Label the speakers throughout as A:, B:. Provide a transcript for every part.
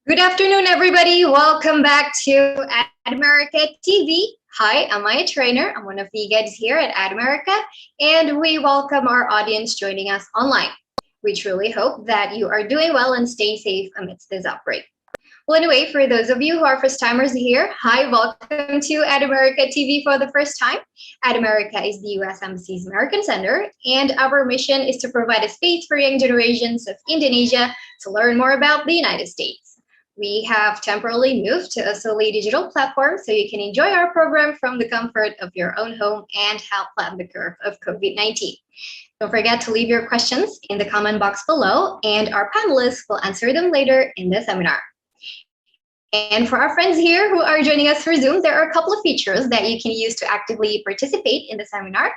A: Good afternoon, everybody. Welcome back to Ad America TV. Hi, I'm Maya Trainer. I'm one of the guides here at Ad America, and we welcome our audience joining us online. We truly hope that you are doing well and staying safe amidst this outbreak. Well, anyway, for those of you who are first timers here, hi, welcome to Ad America TV for the first time. Ad America is the U.S. Embassy's American Center, and our mission is to provide a space for young generations of Indonesia to learn more about the United States. We have temporarily moved to a solely digital platform so you can enjoy our program from the comfort of your own home and help flatten the curve of COVID-19. Don't forget to leave your questions in the comment box below, and our panelists will answer them later in the seminar. And for our friends here who are joining us through Zoom, there are a couple of features that you can use to actively participate in the seminar.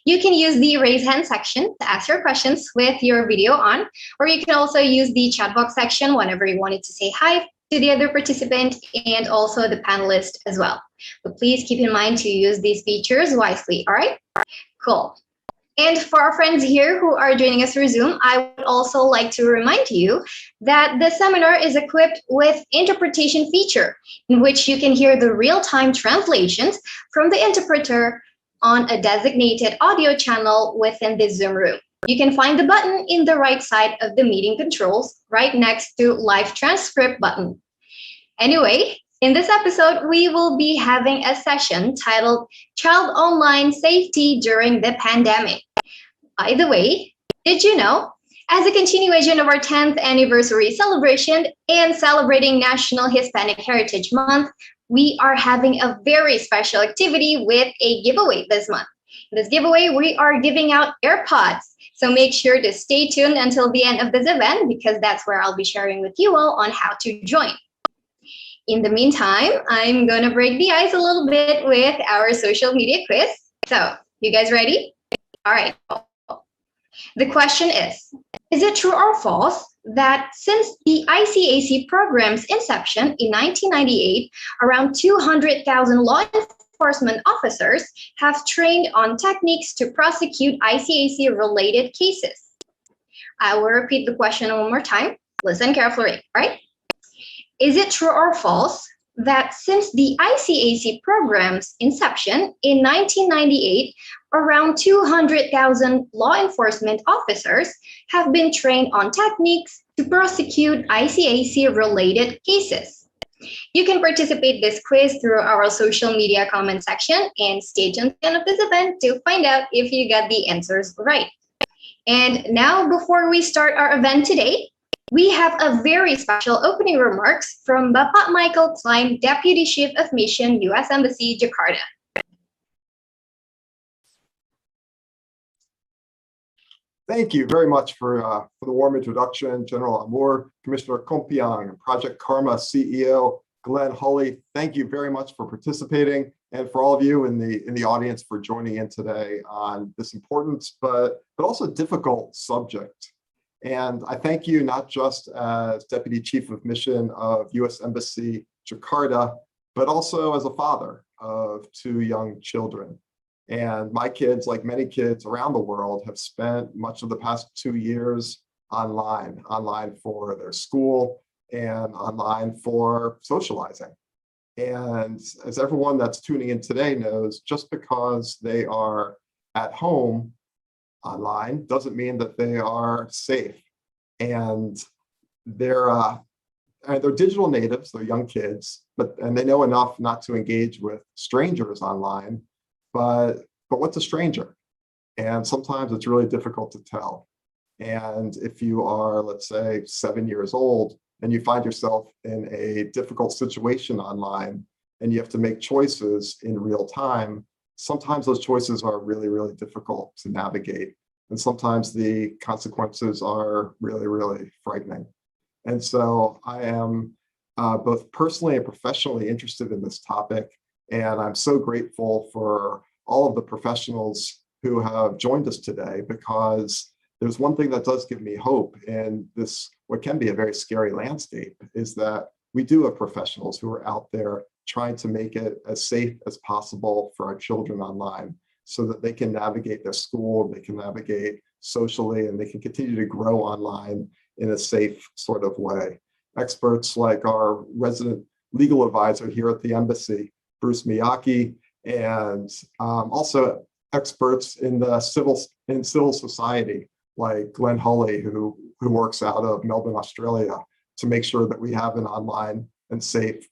A: You can use the raise hand section to ask your questions with your video on, or you can also use the chat box section whenever you wanted to say hi to the other participant and also the panelist as well. But please keep in mind to use these features wisely, all right? Cool. And for our friends here who are joining us through Zoom, I would also like to remind you that the seminar is equipped with interpretation feature in which you can hear the real-time translations from the interpreter on a designated audio channel within the Zoom room. You can find the button in the right side of the meeting controls right next to live transcript button. Anyway, in this episode, we will be having a session titled Child Online Safety During the Pandemic. By the way, did you know, as a continuation of our 10th anniversary celebration and celebrating National Hispanic Heritage Month, we are having a very special activity with a giveaway this month. In this giveaway, we are giving out AirPods. So make sure to stay tuned until the end of this event because that's where I'll be sharing with you all on how to join. In the meantime, I'm going to break the ice a little bit with our social media quiz. So, you guys ready? All right. The question is it true or false that since the ICAC program's inception in 1998, around 200,000 law enforcement officers have trained on techniques to prosecute ICAC-related cases? I will repeat the question one more time. Listen carefully, all right? Is it true or false that since the ICAC program's inception in 1998, around 200,000 law enforcement officers have been trained on techniques to prosecute ICAC-related cases? You can participate this quiz through our social media comment section and stay tuned at the end of this event to find out if you got the answers right. And now, before we start our event today, we have a very special opening remarks from Bapak Michael Klein, Deputy Chief of Mission, U.S. Embassy, Jakarta.
B: Thank you very much for the warm introduction, General Amur, Commissioner Kompiang, Project Karma CEO Glenn Hulley. Thank you very much for participating, and for all of you in the audience for joining in today on this important but also difficult subject. And I thank you not just as Deputy Chief of Mission of U.S. Embassy Jakarta, but also as a father of 2 young children. And my kids, like many kids around the world, have spent much of the past 2 years online for their school and online for socializing. And as everyone that's tuning in today knows, just because they are at home online doesn't mean that they are safe. And they're digital natives, they're young kids, and they know enough not to engage with strangers online, but what's a stranger? And sometimes it's really difficult to tell. And if you are, let's say, 7 years old and you find yourself in a difficult situation online and you have to make choices in real time, sometimes those choices are really, really difficult to navigate. And sometimes the consequences are really, really frightening. And so I am both personally and professionally interested in this topic. And I'm so grateful for all of the professionals who have joined us today, because there's one thing that does give me hope in this, what can be a very scary landscape, is that we do have professionals who are out there trying to make it as safe as possible for our children online, so that they can navigate their school, they can navigate socially, and they can continue to grow online in a safe sort of way. experts like our resident legal advisor here at the embassy, Bruce Miyake, and also experts in the civil society like Glenn Hulley, who works out of Melbourne, Australia, to make sure that we have an online and safe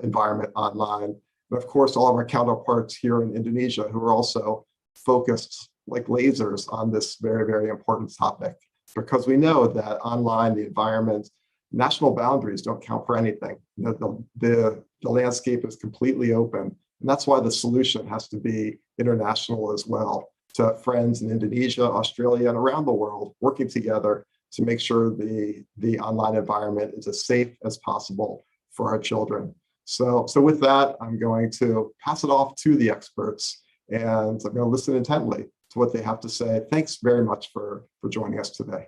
B: environment online. And of course, all of our counterparts here in Indonesia who are also focused like lasers on this very, very important topic, because we know that online, the environment, national boundaries don't count for anything. You know, the landscape is completely open. And that's why the solution has to be international as well, to friends in Indonesia, Australia, and around the world, working together to make sure the online environment is as safe as possible for our children. So with that, I'm going to pass it off to the experts, and I'm going to listen intently to what they have to say. Thanks very much for joining us today.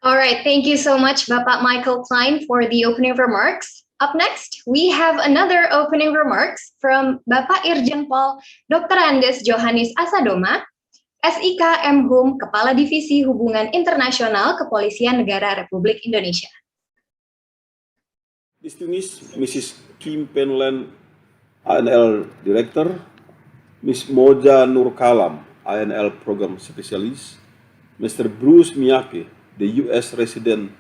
A: All right, thank you so much, Bapak Michael Klein, for the opening remarks. Up next, we have another opening remarks from Bapak Irjen Pol Dr. Andes Johannes Asadoma, SIK M.Hum, Kepala Divisi Hubungan Internasional Kepolisian Negara Republik Indonesia.
C: Distinguished Mrs. Kim Penland, ANL Director, Ms. Moja Nurkalam, ANL Program Specialist, Mr. Bruce Miyake, the U.S. Resident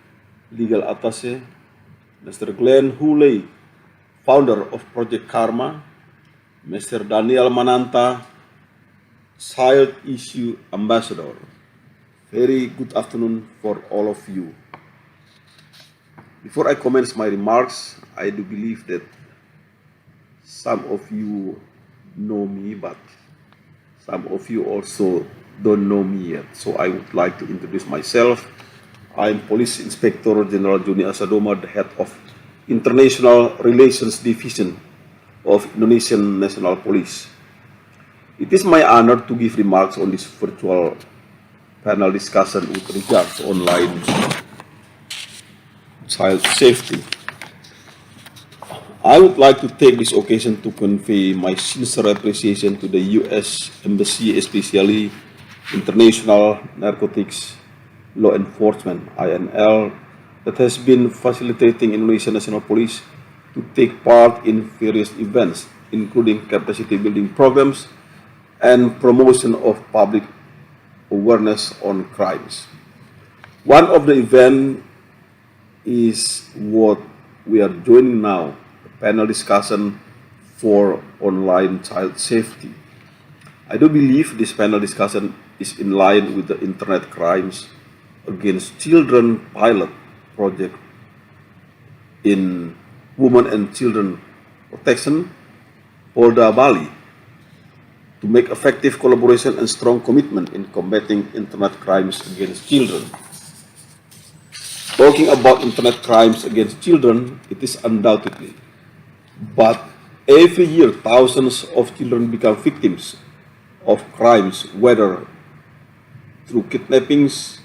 C: Legal Attaché, Mr. Glenn Hulley, founder of Project Karma, Mr. Daniel Mananta, Child Issue Ambassador. Very good afternoon for all of you. Before I commence my remarks, I do believe that some of you know me, but some of you also don't know me yet. So I would like to introduce myself. I'm Police Inspector General Joni Asadoma, the head of International Relations Division of Indonesian National Police. It is my honor to give remarks on this virtual panel discussion with regard to online child safety. I would like to take this occasion to convey my sincere appreciation to the U.S. Embassy, especially International Narcotics Law Enforcement, INL, that has been facilitating Indonesian National Police to take part in various events, including capacity building programs and promotion of public awareness on crimes. One of the events is what we are joining now, a panel discussion for online child safety. I do believe this panel discussion is in line with the Internet Crimes Against Children pilot project in Women and Children Protection, Polda Bali, to make effective collaboration and strong commitment in combating internet crimes against children. Talking about internet crimes against children, it is undoubtedly, but every year thousands of children become victims of crimes, whether through kidnappings,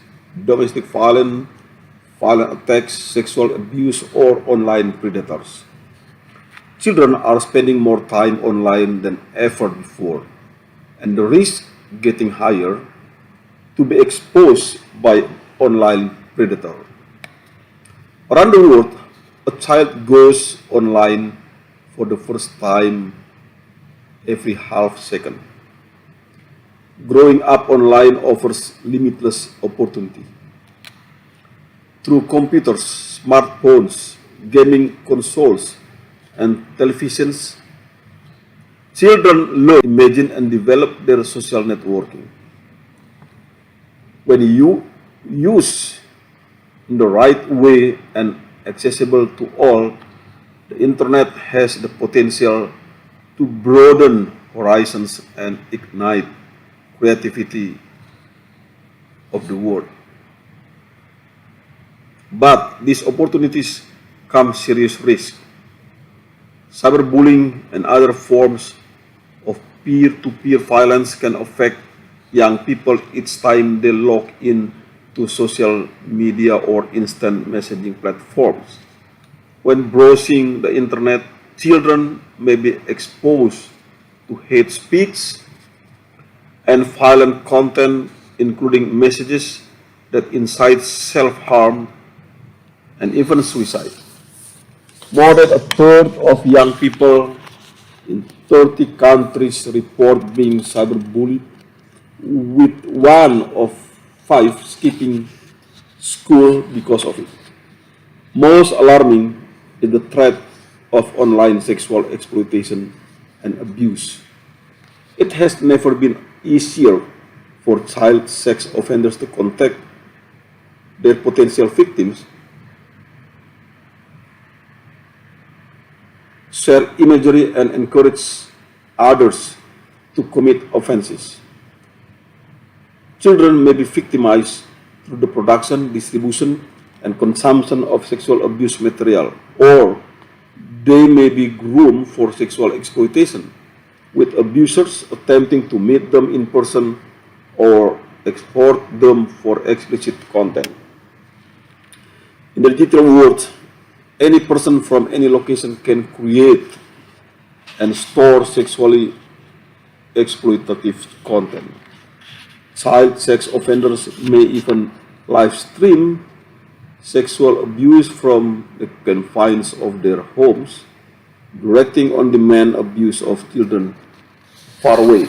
C: domestic violence, violent attacks, sexual abuse, or online predators. Children are spending more time online than ever before, and the risk getting higher to be exposed by online predator. Around the world, a child goes online for the first time every half second. Growing up online offers limitless opportunity. Through computers, smartphones, gaming consoles, and televisions, children learn, imagine, and develop their social networking. When you use in the right way and accessible to all, the internet has the potential to broaden horizons and ignite creativity of the world. But these opportunities come serious risk. Cyberbullying and other forms of peer-to-peer violence can affect young people each time they log in to social media or instant messaging platforms. When browsing the internet, children may be exposed to hate speech and violent content, including messages that incites self-harm and even suicide. More than a third of young people in 30 countries report being cyberbullied, with 1 of 5 skipping school because of it. Most alarming is the threat of online sexual exploitation and abuse. It has never been easier for child sex offenders to contact their potential victims, share imagery, and encourage others to commit offenses. Children may be victimized through the production, distribution, and consumption of sexual abuse material, or they may be groomed for sexual exploitation, with abusers attempting to meet them in person or export them for explicit content. In the digital world, any person from any location can create and store sexually exploitative content. Child sex offenders may even live stream sexual abuse from the confines of their homes, directing on-demand abuse of children far away.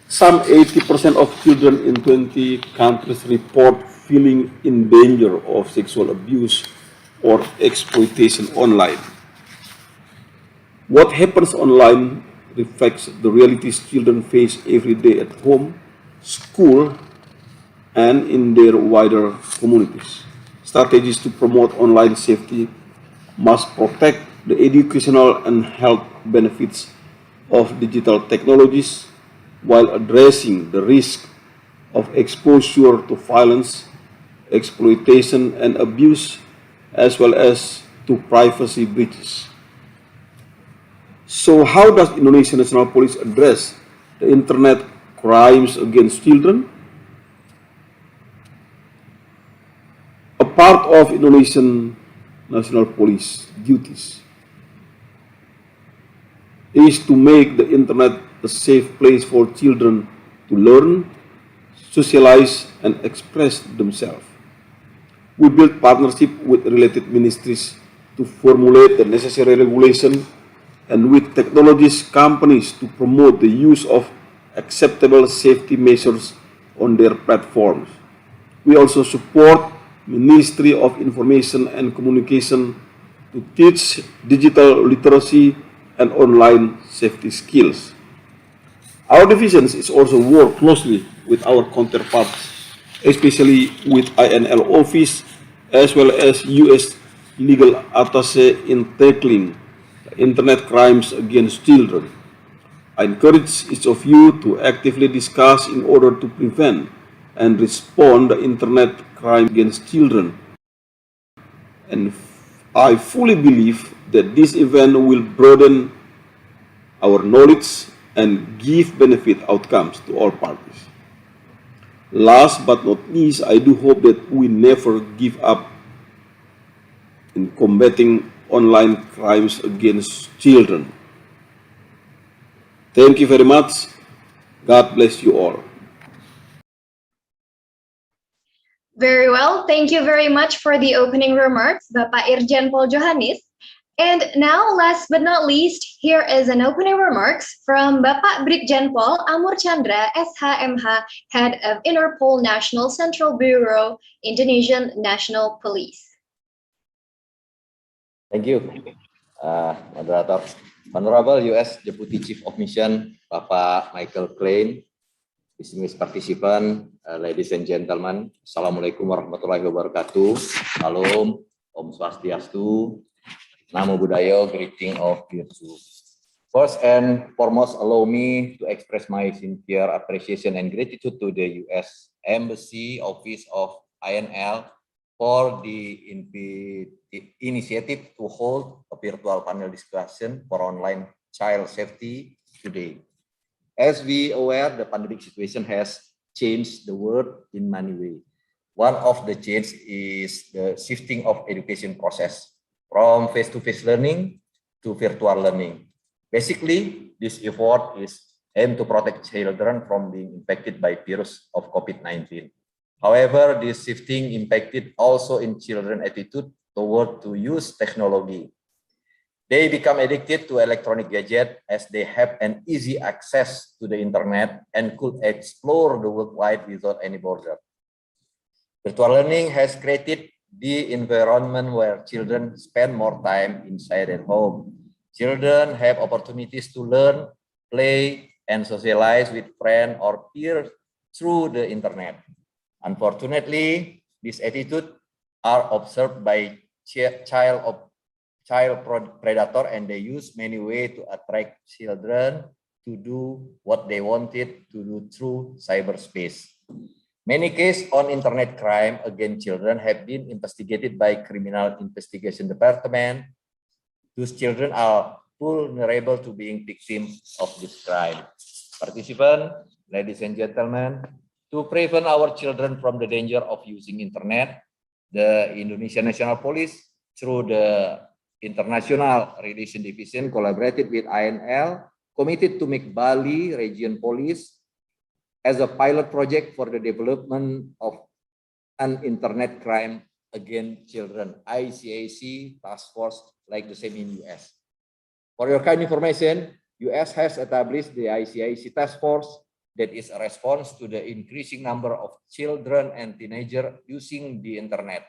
C: Some 80% of children in 20 countries report feeling in danger of sexual abuse or exploitation online. What happens online reflects the realities children face every day at home, school, and in their wider communities. Strategies to promote online safety must protect the educational and health benefits of digital technologies while addressing the risk of exposure to violence, exploitation, and abuse, as well as to privacy breaches. So how does Indonesian National Police address the internet crimes against children? A part of Indonesian National Police duties is to make the internet a safe place for children to learn, socialize, and express themselves. We build partnership with related ministries to formulate the necessary regulation and with technologies companies to promote the use of acceptable safety measures on their platforms. We also support Ministry of Information and Communication to teach digital literacy and online safety skills. Our divisions is also work closely with our counterparts, especially with INL Office as well as US Legal Attaché in tackling internet crimes against children. I encourage each of you to actively discuss in order to prevent and respond to internet crime against children. And I fully believe that this event will broaden our knowledge and give benefit outcomes to all parties. Last but not least, I do hope that we never give up in combating online crimes against children. Thank you very much. God bless you all.
A: Very well. Thank you very much for the opening remarks, Bapak Irjen Pol Johannes. And now, last but not least, here is an opening remarks from Bapak Brigjen Pol Amur Chandra, SHMH, Head of Interpol National Central Bureau, Indonesian National Police.
D: Thank you, Moderator. Honorable U.S. Deputy Chief of Mission, Bapak Michael Klein, distinguished participant, ladies and gentlemen, Assalamualaikum warahmatullahi wabarakatuh. Salam, Om Swastiastu, Namo Buddhaya, greeting of virtue. First and foremost, allow me to express my sincere appreciation and gratitude to the U.S. Embassy Office of INL for the initiative to hold a virtual panel discussion for online child safety today. As we aware, the pandemic situation has changed the world in many ways. One of the changes is the shifting of education process from face-to-face learning to virtual learning. Basically, this effort is aimed to protect children from being infected by virus of COVID-19. However, this shifting impacted also in children's attitude toward to use technology. They become addicted to electronic gadgets as they have an easy access to the internet and could explore the worldwide without any border. Virtual learning has created the environment where children spend more time inside at home. Children have opportunities to learn, play, and socialize with friends or peers through the internet. Unfortunately, these attitudes are observed by child predator, and they use many ways to attract children to do what they wanted to do through cyberspace. Many cases on internet crime against children have been investigated by Criminal Investigation Department. Those children are vulnerable to being victims of this crime. Participants, ladies and gentlemen, to prevent our children from the danger of using internet, the Indonesian National Police, through the International Relation Division, collaborated with INL, committed to make Bali Region Police as a pilot project for the development of an internet crime against children, ICAC task force, like the same in US. For your kind information, US has established the ICAC task force that is a response to the increasing number of children and teenagers using the internet,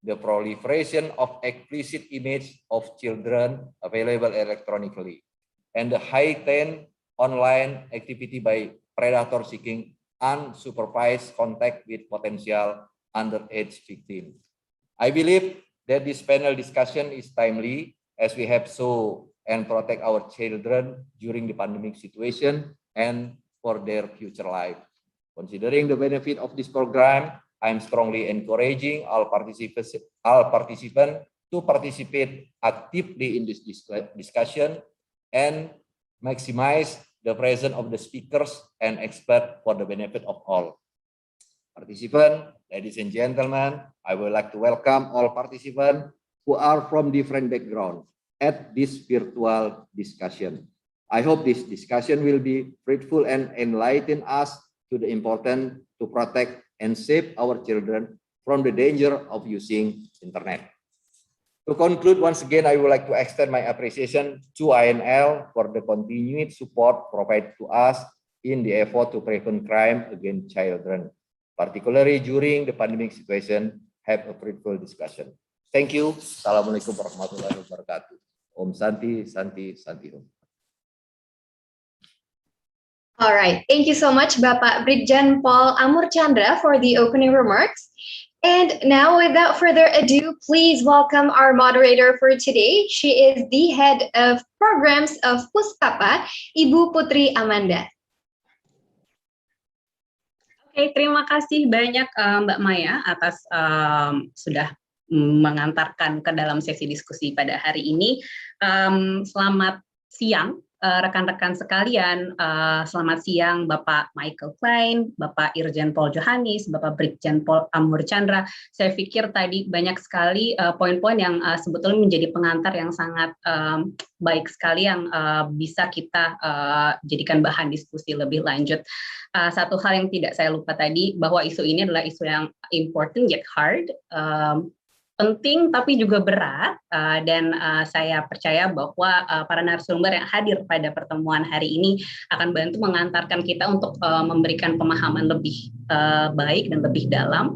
D: the proliferation of explicit images of children available electronically, and the heightened online activity by predators seeking unsupervised contact with potential underage victims. I believe that this panel discussion is timely as we have so and protect our children during the pandemic situation and for their future life. Considering the benefit of this program, I'm strongly encouraging all participants to participate actively in this discussion and maximize the presence of the speakers and experts for the benefit of all. Participants, ladies and gentlemen, I would like to welcome all participants who are from different backgrounds at this virtual discussion. I hope this discussion will be fruitful and enlighten us to the importance to protect and save our children from the danger of using internet. To conclude, once again, I would like to extend my appreciation to INL for the continued support provided to us in the effort to prevent crime against children, particularly during the pandemic situation. Have a fruitful discussion. Thank you. Assalamualaikum warahmatullahi wabarakatuh. Om Santi, Santi, Santi Om.
A: All right. Thank you so much, Bapak Brigjen Pol Amur Chandra, for the opening remarks. And now, without further ado, please welcome our moderator for today. She is the head of programs of Puskapa, Ibu Putri Amanda.
E: Oke, terima kasih banyak Mbak Maya atas sudah mengantarkan ke dalam sesi diskusi pada hari ini. Selamat siang rekan-rekan sekalian, selamat siang Bapak Michael Klein, Bapak Irjen Pol Johannes, Bapak Brigjen Pol Amur Chandra. Saya pikir tadi banyak sekali poin-poin yang sebetulnya menjadi pengantar yang sangat baik sekali yang bisa kita jadikan bahan diskusi lebih lanjut. Satu hal yang tidak saya lupa tadi, bahwa isu ini adalah isu yang important yet hard, penting tapi juga berat, dan saya percaya bahwa para narasumber yang hadir pada pertemuan hari ini akan bantu mengantarkan kita untuk memberikan pemahaman lebih baik dan lebih dalam,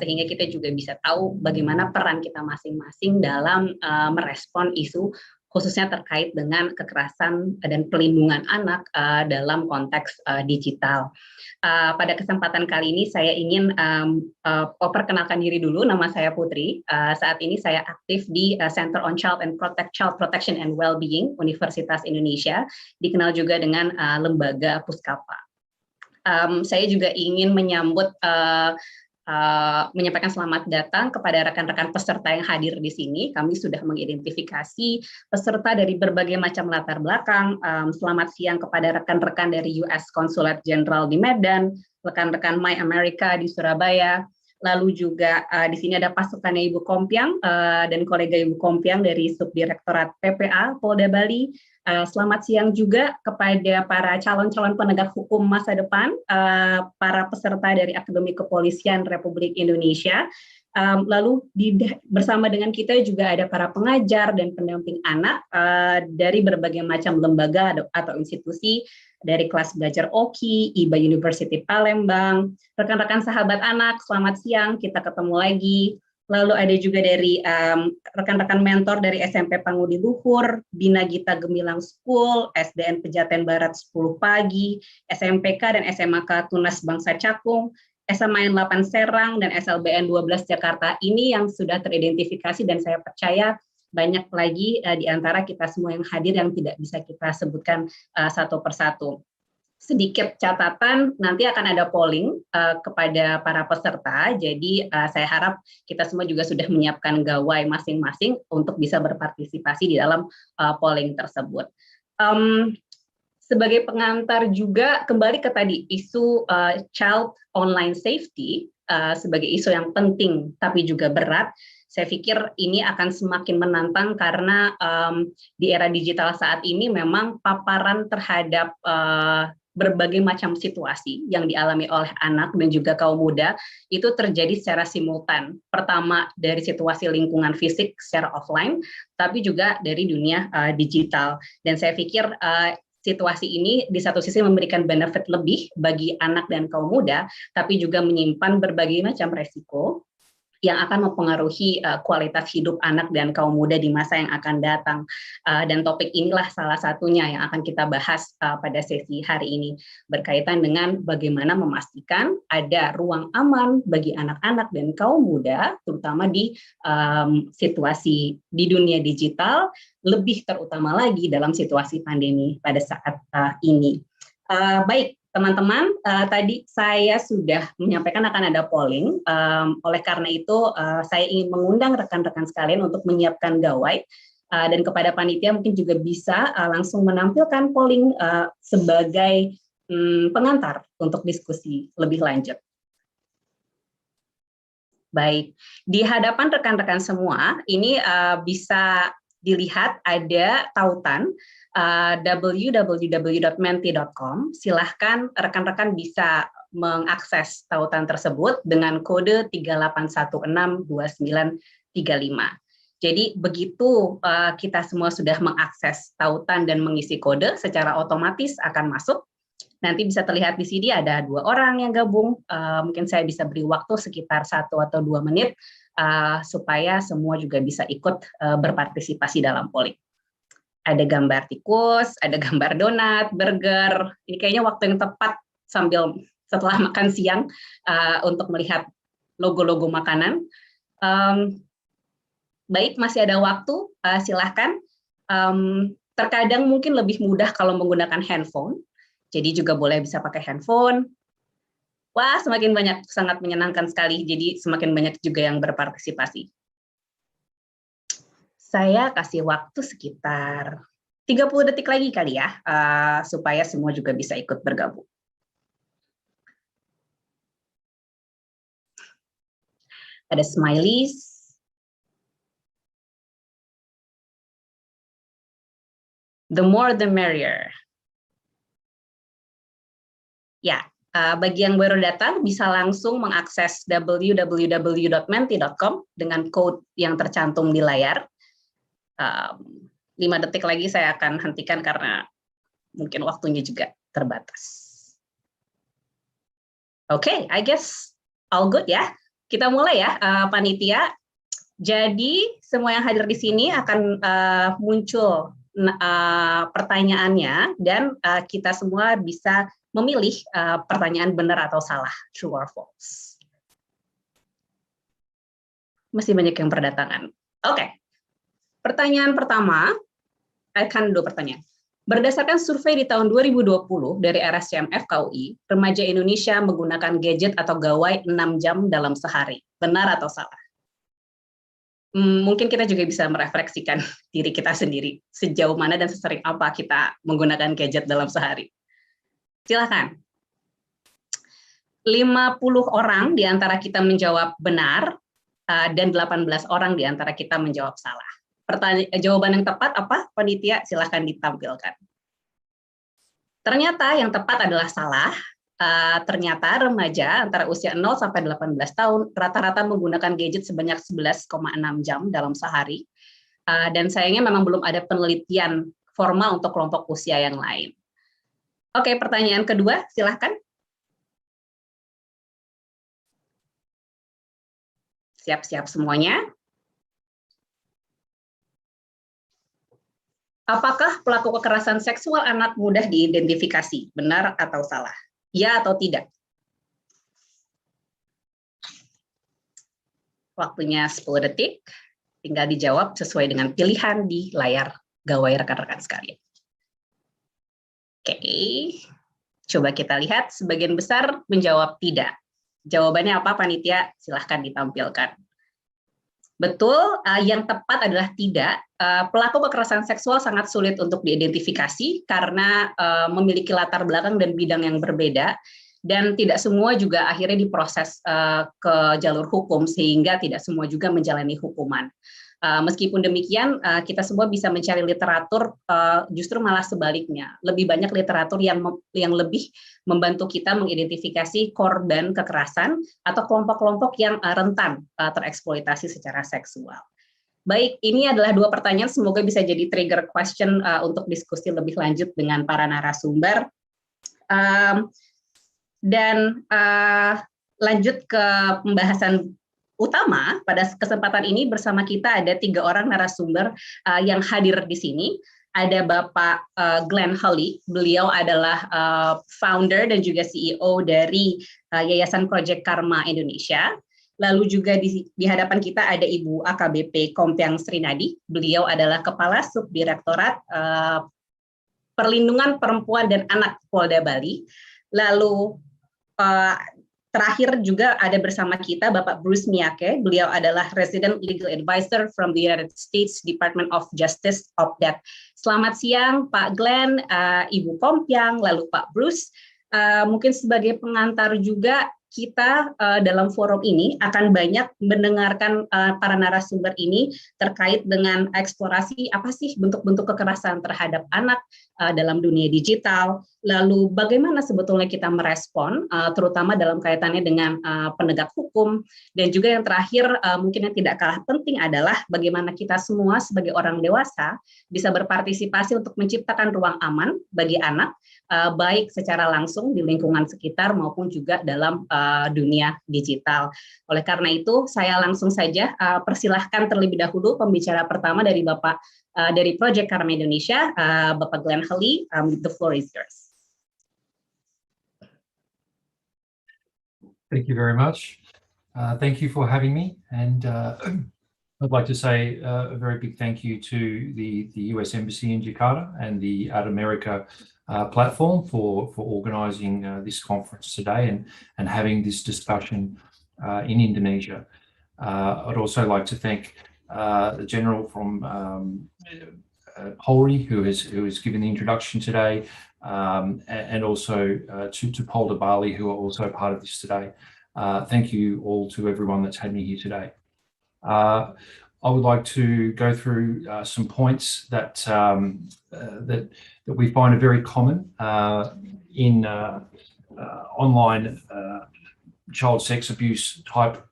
E: sehingga kita juga bisa tahu bagaimana peran kita masing-masing dalam merespon isu khususnya terkait dengan kekerasan dan pelindungan anak dalam konteks digital. Pada kesempatan kali ini saya ingin perkenalkan diri dulu. Nama saya Putri. Saat ini saya aktif di Center on Child Protection and Wellbeing Universitas Indonesia, dikenal juga dengan lembaga Puskapa. Saya juga ingin menyampaikan selamat datang kepada rekan-rekan peserta yang hadir di sini. Kami sudah mengidentifikasi peserta dari berbagai macam latar belakang. Selamat siang kepada rekan-rekan dari US Consulate General di Medan, rekan-rekan My America di Surabaya. Lalu juga di sini ada pasukannya Ibu Kompiang dan kolega Ibu Kompiang dari Subdirektorat PPA Polda Bali. Selamat siang juga kepada para calon-calon penegak hukum masa depan, para peserta dari Akademi Kepolisian Republik Indonesia. Lalu bersama dengan kita juga ada para pengajar dan pendamping anak dari berbagai macam lembaga atau institusi, dari kelas belajar OKI, IBA University Palembang, rekan-rekan sahabat anak, selamat siang, kita ketemu lagi. Lalu ada juga dari rekan-rekan mentor dari SMP Pangudi Luhur, Bina Gita Gemilang School, SDN Pejaten Barat 10 Pagi, SMPK dan SMAK Tunas Bangsa Cakung, SMA 8 Serang, dan SLBN 12 Jakarta ini yang sudah teridentifikasi, dan saya percaya banyak lagi di antara kita semua yang hadir yang tidak bisa kita sebutkan satu persatu. Sedikit catatan, nanti akan ada polling kepada para peserta, jadi saya harap kita semua juga sudah menyiapkan gawai masing-masing untuk bisa berpartisipasi di dalam polling tersebut. Sebagai pengantar juga, kembali ke tadi, isu child online safety sebagai isu yang penting tapi juga berat. Saya pikir ini akan semakin menantang karena di era digital saat ini memang paparan terhadap berbagai macam situasi yang dialami oleh anak dan juga kaum muda itu terjadi secara simultan. Pertama dari situasi lingkungan fisik secara offline, tapi juga dari dunia digital. Dan saya pikir situasi ini di satu sisi memberikan benefit lebih bagi anak dan kaum muda, tapi juga menyimpan berbagai macam resiko yang akan mempengaruhi kualitas hidup anak dan kaum muda di masa yang akan datang. Dan topik inilah salah satunya yang akan kita bahas pada sesi hari ini, berkaitan dengan bagaimana memastikan ada ruang aman bagi anak-anak dan kaum muda, terutama di situasi di dunia digital, lebih terutama lagi dalam situasi pandemi pada saat ini. Baik, teman-teman, tadi saya sudah menyampaikan akan ada polling. Oleh karena itu, saya ingin mengundang rekan-rekan sekalian untuk menyiapkan gawai, dan kepada panitia mungkin juga bisa langsung menampilkan polling sebagai pengantar untuk diskusi lebih lanjut. Baik, di hadapan rekan-rekan semua, ini bisa dilihat ada tautan www.menti.com. Silahkan rekan-rekan bisa mengakses tautan tersebut dengan kode 38162935. Jadi begitu kita semua sudah mengakses tautan dan mengisi kode, secara otomatis akan masuk. Nanti bisa terlihat di sini ada 2 orang yang gabung. Mungkin saya bisa beri waktu sekitar 1 atau 2 menit supaya semua juga bisa ikut berpartisipasi dalam polling. Ada gambar tikus, ada gambar donat, burger. Ini kayaknya waktu yang tepat setelah makan siang untuk melihat logo-logo makanan. Baik, masih ada waktu, silahkan. Terkadang mungkin lebih mudah kalau menggunakan handphone, jadi juga boleh bisa pakai handphone. Wah, semakin banyak, sangat menyenangkan sekali, jadi semakin banyak juga yang berpartisipasi. Saya kasih waktu sekitar 30 detik lagi kali ya, supaya semua juga bisa ikut bergabung. Ada smileys. The more the merrier. Ya, bagi yang baru datang bisa langsung mengakses www.menti.com dengan code yang tercantum di layar. 5 detik lagi saya akan hentikan karena mungkin waktunya juga terbatas. Oke, I guess all good ya. Kita mulai ya, panitia. Jadi semua yang hadir di sini akan muncul pertanyaannya, dan kita semua bisa memilih pertanyaan benar atau salah, true or false. Masih banyak yang berdatangan. Oke. Pertanyaan pertama, akan 2 pertanyaan. Berdasarkan survei di tahun 2020 dari RSCM FKUI, remaja Indonesia menggunakan gadget atau gawai 6 jam dalam sehari. Benar atau salah? Mungkin kita juga bisa merefleksikan diri kita sendiri, sejauh mana dan sesering apa kita menggunakan gadget dalam sehari. Silakan. 50 orang di antara kita menjawab benar, dan 18 orang di antara kita menjawab salah. Jawaban yang tepat apa, panitia? Silahkan ditampilkan. Ternyata yang tepat adalah salah. Ternyata remaja antara usia 0 sampai 18 tahun rata-rata menggunakan gadget sebanyak 11,6 jam dalam sehari. Dan sayangnya memang belum ada penelitian formal untuk kelompok usia yang lain. Oke, pertanyaan kedua, silahkan. Siap-siap semuanya. Apakah pelaku kekerasan seksual anak mudah diidentifikasi? Benar atau salah? Ya atau tidak? Waktunya 10 detik. Tinggal dijawab sesuai dengan pilihan di layar gawai rekan-rekan sekalian. Oke, coba kita lihat. Sebagian besar menjawab tidak. Jawabannya apa, panitia? Silahkan ditampilkan. Betul, yang tepat adalah tidak. Pelaku kekerasan seksual sangat sulit untuk diidentifikasi karena memiliki latar belakang dan bidang yang berbeda, dan tidak semua juga akhirnya diproses ke jalur hukum, sehingga tidak semua juga menjalani hukuman. Meskipun demikian, kita semua bisa mencari literatur, justru malah sebaliknya. Lebih banyak literatur yang lebih membantu kita mengidentifikasi korban kekerasan atau kelompok-kelompok yang rentan tereksploitasi secara seksual. Baik, ini adalah 2 pertanyaan, semoga bisa jadi trigger question untuk diskusi lebih lanjut dengan para narasumber. Dan lanjut ke pembahasan utama. Pada kesempatan ini bersama kita ada 3 orang narasumber yang hadir di sini. Ada Bapak Glenn Holly, beliau adalah founder dan juga CEO dari Yayasan Project Karma Indonesia. Lalu juga di hadapan kita ada Ibu AKBP Kompiang Srinadi, beliau adalah Kepala Subdirektorat Perlindungan Perempuan dan Anak Polda Bali. Lalu terakhir juga ada bersama kita Bapak Bruce Miyake, beliau adalah Resident Legal Advisor from the United States Department of Justice OPDAT. Selamat siang Pak Glenn, Ibu Kompiang, lalu Pak Bruce. Mungkin sebagai pengantar juga, kita dalam forum ini akan banyak mendengarkan para narasumber ini terkait dengan eksplorasi apa sih bentuk-bentuk kekerasan terhadap anak dalam dunia digital, lalu bagaimana sebetulnya kita merespon, terutama dalam kaitannya dengan penegak hukum, dan juga yang terakhir mungkin yang tidak kalah penting adalah bagaimana kita semua sebagai orang dewasa bisa berpartisipasi untuk menciptakan ruang aman bagi anak, baik secara langsung di lingkungan sekitar maupun juga dalam dunia digital. Oleh karena itu, saya langsung saja persilahkan terlebih dahulu pembicara pertama dari Bapak dari Project Karma Indonesia, Bapak Glenn Holly. The floor is yours.
F: Thank you very much. Thank you for having me, and I'd like to say a very big thank you to the US Embassy in Jakarta and the Ad America platform for organising this conference today and having this discussion in Indonesia. I'd also like to thank the General from Polri, who has given the introduction today, and also to Polda Bali, who are also part of this today. Thank you all to everyone that's had me here today. I would like to go through some points that that we find are very common in online child sex abuse type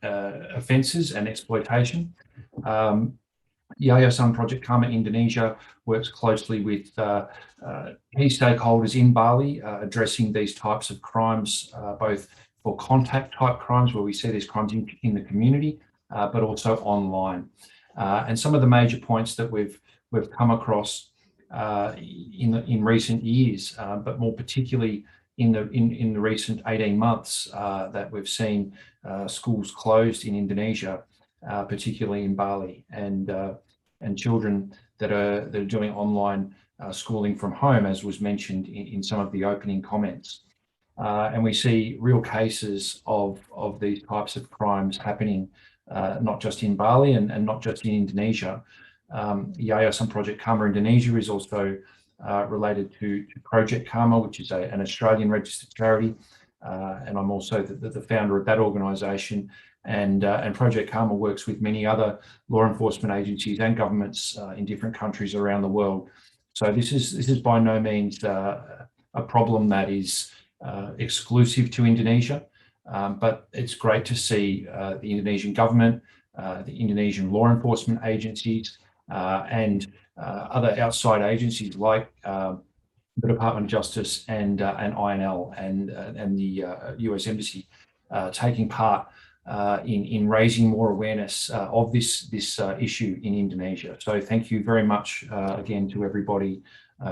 F: offences and exploitation. Yayasan Project Karma Indonesia works closely with key stakeholders in Bali, addressing these types of crimes, both for contact type crimes where we see these crimes in the community, but also online. And some of the major points that we've come across in recent years, but more particularly in the recent 18 months, that we've seen schools closed in Indonesia, particularly in Bali, and children that are doing online schooling from home, as was mentioned in some of the opening comments. And we see real cases of these types of crimes happening, not just in Bali and not just in Indonesia. Yayasan Project Karma Indonesia is also related to Project Karma, which is an Australian registered charity, and I'm also the founder of that organisation. And Project Karma works with many other law enforcement agencies and governments in different countries around the world. So this is by no means a problem that is exclusive to Indonesia, but it's great to see the Indonesian government, the Indonesian law enforcement agencies, and other outside agencies like the Department of Justice and INL and the US Embassy taking part in raising more awareness of this issue in Indonesia. So thank you very much again to everybody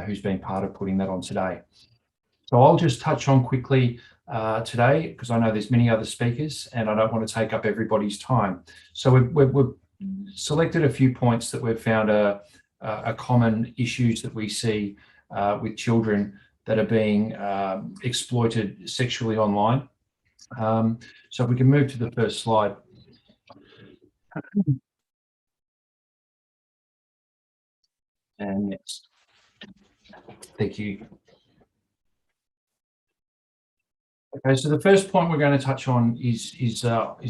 F: who's been part of putting that on today. So I'll just touch on quickly today, because I know there's many other speakers and I don't want to take up everybody's time. So we've selected a few points that we've found are common issues that we see with children that are being exploited sexually online. So if we can move to the first slide. And next. Thank you. Okay, so the first point we're going to touch on is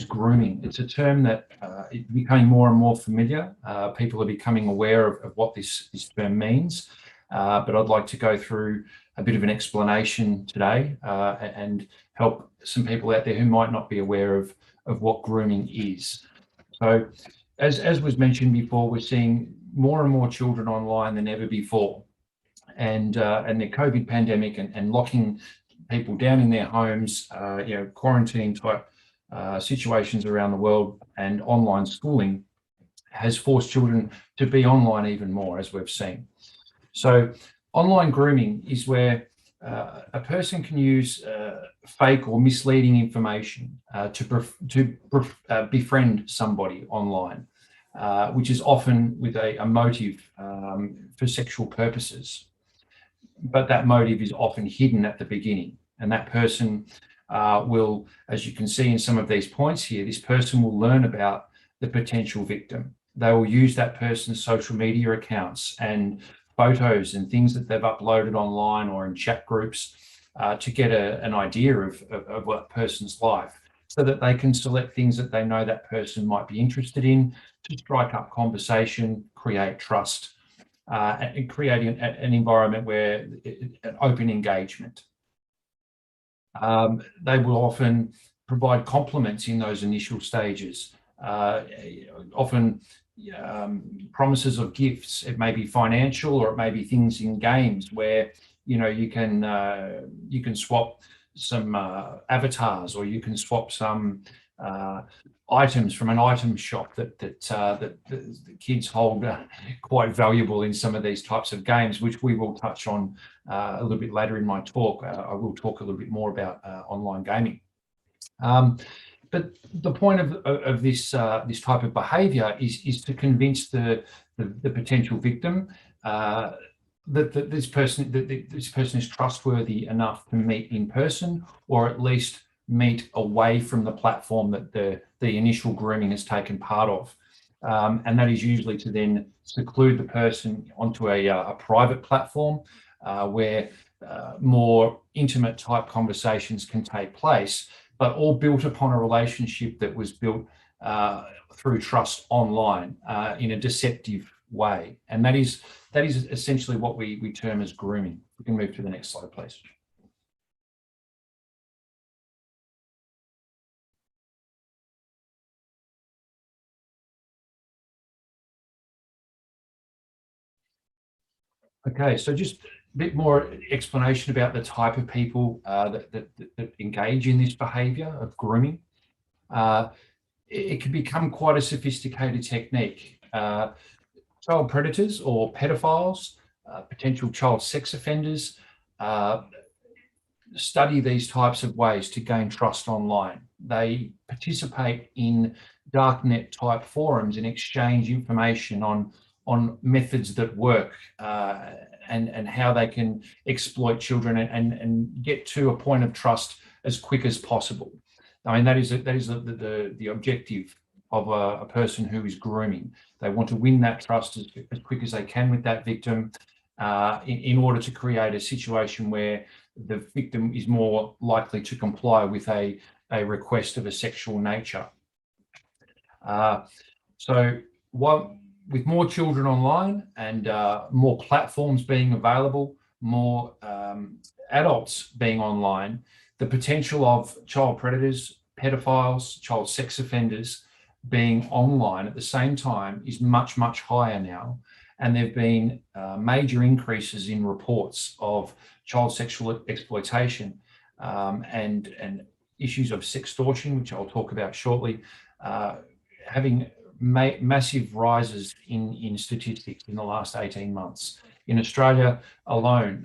F: grooming. It's a term that is becoming more and more familiar. People are becoming aware of what this term means, but I'd like to go through a bit of an explanation today and help some people out there who might not be aware of what grooming is. So, as was mentioned before, we're seeing more and more children online than ever before, and the COVID pandemic and locking people down in their homes, quarantine type situations around the world, and online schooling has forced children to be online even more, as we've seen. So online grooming is where a person can use fake or misleading information to befriend somebody online, which is often with a motive for sexual purposes. But that motive is often hidden at the beginning, and that person will, as you can see in some of these points here, this person will learn about the potential victim. They will use that person's social media accounts and photos and things that they've uploaded online or in chat groups to get an idea of that person's life, so that they can select things that they know that person might be interested in to strike up conversation, create trust, and create an environment where an open engagement. They will often provide compliments in those initial stages, often promises of gifts. It may be financial, or it may be things in games where you can swap some avatars, or you can swap some items from an item shop that the kids hold quite valuable in some of these types of games, which we will touch on a little bit later in my talk. I will talk a little bit more about online gaming. But the point of this type of behaviour is to convince the potential victim that this person is trustworthy enough to meet in person, or at least meet away from the platform that the initial grooming has taken part of. And that is usually to then seclude the person onto a private platform where more intimate type conversations can take place, but all built upon a relationship that was built through trust online in a deceptive way. And that is essentially what we term as grooming. We can move to the next slide, please. Okay, so just a bit more explanation about the type of people that engage in this behaviour of grooming. It can become quite a sophisticated technique. Child predators or pedophiles, potential child sex offenders, study these types of ways to gain trust online. They participate in darknet type forums and exchange information on methods that work and how they can exploit children and get to a point of trust as quick as possible. I mean, that is the objective of a person who is grooming. They want to win that trust as quick as they can with that victim in order to create a situation where the victim is more likely to comply with a request of a sexual nature. So with more children online and more platforms being available, more adults being online, the potential of child predators, pedophiles, child sex offenders being online at the same time is much, much higher now. And there have been major increases in reports of child sexual exploitation and issues of sextortion, which I'll talk about shortly, having massive rises in statistics in the last 18 months. In Australia alone,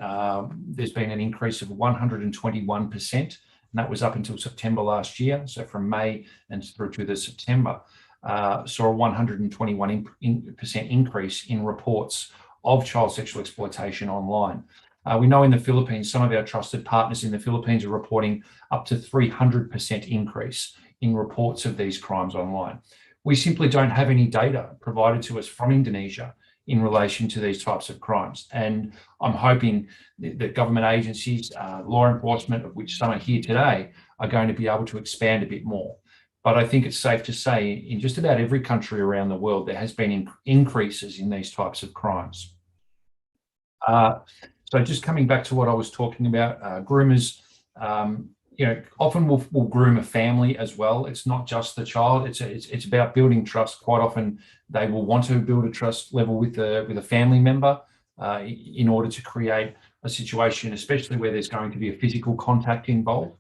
F: there's been an increase of 121%, and that was up until September last year. So from May and through to the September, saw a 121% increase in reports of child sexual exploitation online. We know in the Philippines, some of our trusted partners in the Philippines are reporting up to 300% increase in reports of these crimes online. We simply don't have any data provided to us from Indonesia in relation to these types of crimes. And I'm hoping that government agencies, law enforcement, of which some are here today, are going to be able to expand a bit more. But I think it's safe to say in just about every country around the world, there has been increases in these types of crimes. So just coming back to what I was talking about, groomers, often will groom a family as well. It's not just the child. It's about building trust. Quite often, they will want to build a trust level with a family member in order to create a situation, especially where there's going to be a physical contact involved.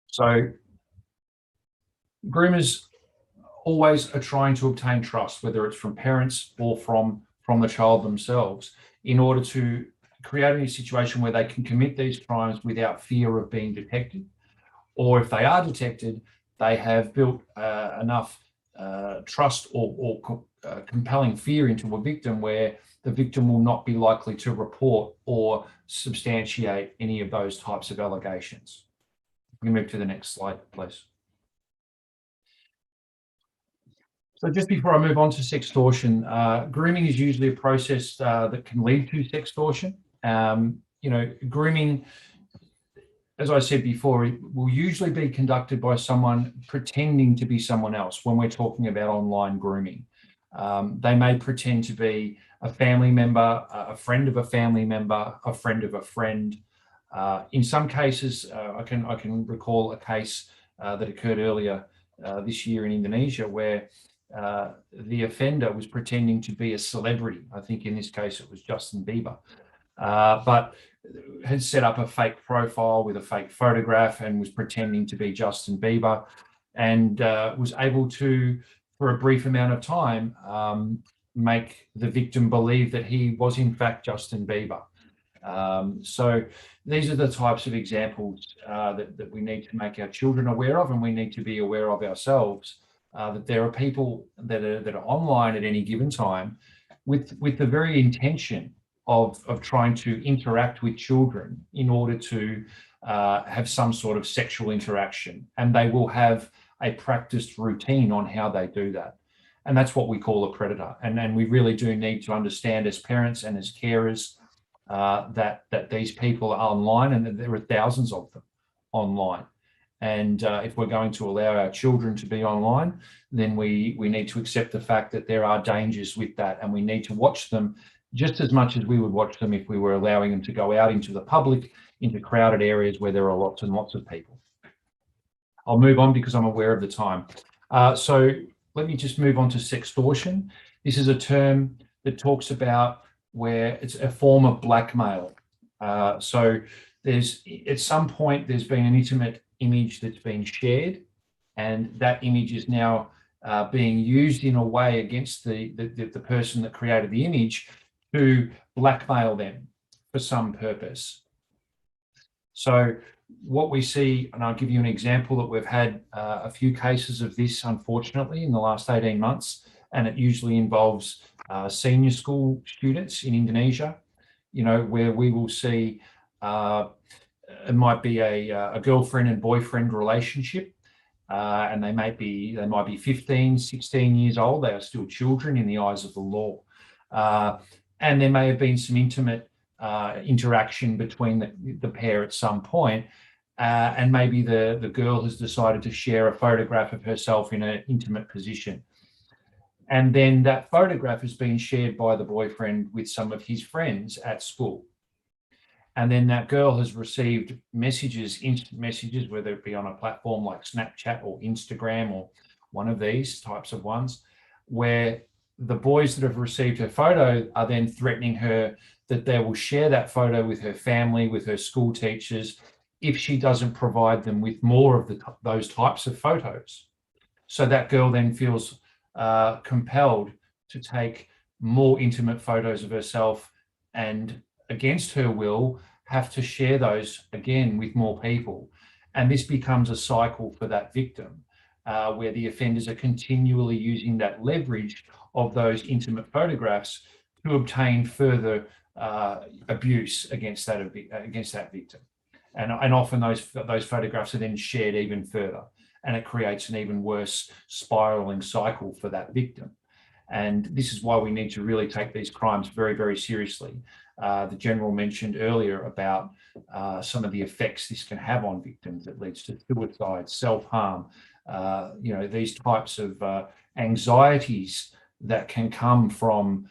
F: So groomers always are trying to obtain trust, whether it's from parents or from the child themselves, in order to create a situation where they can commit these crimes without fear of being detected, or if they are detected, they have built enough trust or compelling fear into a victim where the victim will not be likely to report or substantiate any of those types of allegations. We move to the next slide, please. So just before I move on to sextortion, grooming is usually a process that can lead to sextortion. Grooming, as I said before, it will usually be conducted by someone pretending to be someone else when we're talking about online grooming. They may pretend to be a family member, a friend of a family member, a friend of a friend. In some cases, I can recall a case that occurred earlier this year in Indonesia where the offender was pretending to be a celebrity. I think in this case it was Justin Bieber, but had set up a fake profile with a fake photograph and was pretending to be Justin Bieber, and was able to, for a brief amount of time, make the victim believe that he was in fact Justin Bieber. So these are the types of examples that we need to make our children aware of, and we need to be aware of ourselves, that there are people that are online at any given time with the very intention of trying to interact with children in order to have some sort of sexual interaction, and they will have a practiced routine on how they do that. And that's what we call a predator. And we really do need to understand as parents and as carers that these people are online, and that there are thousands of them online. And if we're going to allow our children to be online, then we need to accept the fact that there are dangers with that, and we need to watch them just as much as we would watch them if we were allowing them to go out into the public, into crowded areas where there are lots and lots of people. I'll move on because I'm aware of the time. So let me just move on to sextortion. This is a term that talks about where it's a form of blackmail. So there's, at some point, there's been an intimate image that's been shared, and that image is now being used in a way against the person that created the image to blackmail them for some purpose. So what we see, and I'll give you an example, that we've had a few cases of this, unfortunately, in the last 18 months, and it usually involves senior school students in Indonesia, where we will see it might be a girlfriend and boyfriend relationship, and they might be 15, 16 years old. They are still children in the eyes of the law. And there may have been some intimate interaction between the pair at some point, and maybe the girl has decided to share a photograph of herself in an intimate position. And then that photograph has been shared by the boyfriend with some of his friends at school. And then that girl has received messages, instant messages, whether it be on a platform like Snapchat or Instagram or one of these types of ones, where the boys that have received her photo are then threatening her that they will share that photo with her family, with her school teachers, if she doesn't provide them with more of those types of photos. So that girl then feels compelled to take more intimate photos of herself, and against her will have to share those again with more people. And this becomes a cycle for that victim, where the offenders are continually using that leverage of those intimate photographs to obtain further abuse against that victim. And often those photographs are then shared even further, and it creates an even worse spiraling cycle for that victim. And this is why we need to really take these crimes very, very seriously. The General mentioned earlier about some of the effects this can have on victims. It leads to suicide, self-harm, these types of anxieties that can come from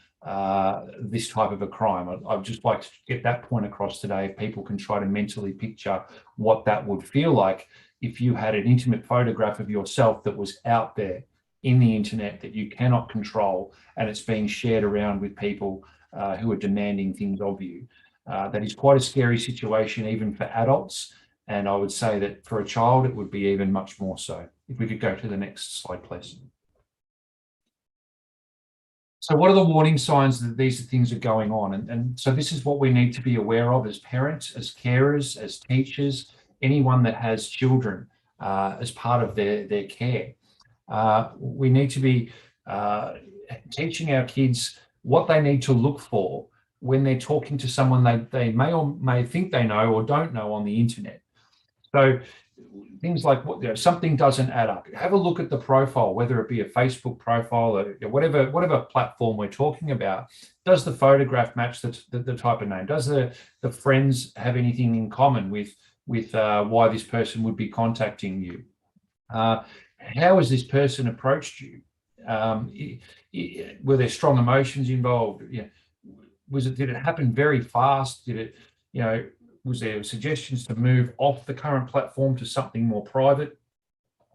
F: this type of a crime. I'd just like to get that point across today. If people can try to mentally picture what that would feel like if you had an intimate photograph of yourself that was out there in the internet that you cannot control, and it's being shared around with people who are demanding things of you. That is quite a scary situation, even for adults. And I would say that for a child, it would be even much more so. If we could go to the next slide, please. So what are the warning signs that these things are going on? And so this is what we need to be aware of as parents, as carers, as teachers, anyone that has children as part of their care. We need to be teaching our kids what they need to look for when they're talking to someone they may or may think they know or don't know on the internet. So things like something doesn't add up. Have a look at the profile, whether it be a Facebook profile or whatever platform we're talking about. Does the photograph match the type of name? Does the friends have anything in common with why this person would be contacting you? How has this person approached you? Were there strong emotions involved? Did it happen very fast? Was there suggestions to move off the current platform to something more private?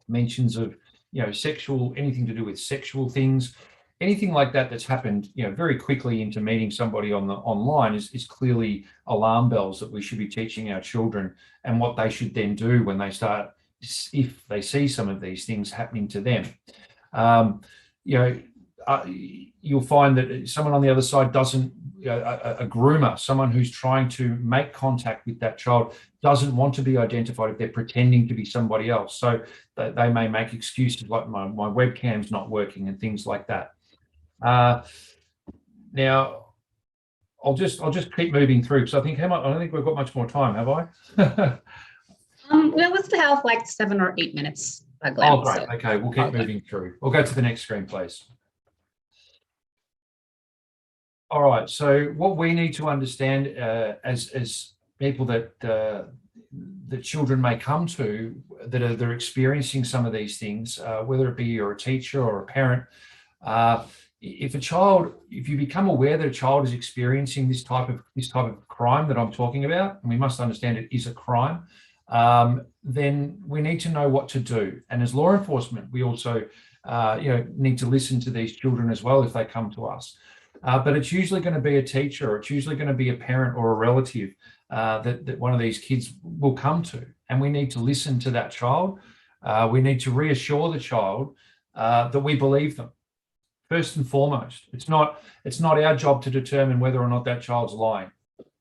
F: Mentions of, anything to do with sexual things, anything like that that's happened, very quickly into meeting somebody online is clearly alarm bells that we should be teaching our children, and what they should then do when they start, if they see some of these things happening to them. You'll find that someone on the other side doesn't, a groomer, someone who's trying to make contact with that child, doesn't want to be identified if they're pretending to be somebody else. So they may make excuses like my webcam's not working and things like that. Now, I'll just keep moving through, because I think we've got much more time, have I?
E: We still have like 7 or 8 minutes.
F: Glenn, oh, great. So. Okay, we'll keep moving through. We'll go to the next screen, please. All right, so what we need to understand as people that children may come to they're experiencing some of these things, whether it be you're a teacher or a parent, if you become aware that a child is experiencing this type of crime that I'm talking about, and we must understand it is a crime, then we need to know what to do. And as law enforcement, we also need to listen to these children as well if they come to us. But it's usually going to be a teacher, or it's usually going to be a parent or a relative that one of these kids will come to. And we need to listen to that child. We need to reassure the child that we believe them. First and foremost, it's not our job to determine whether or not that child's lying.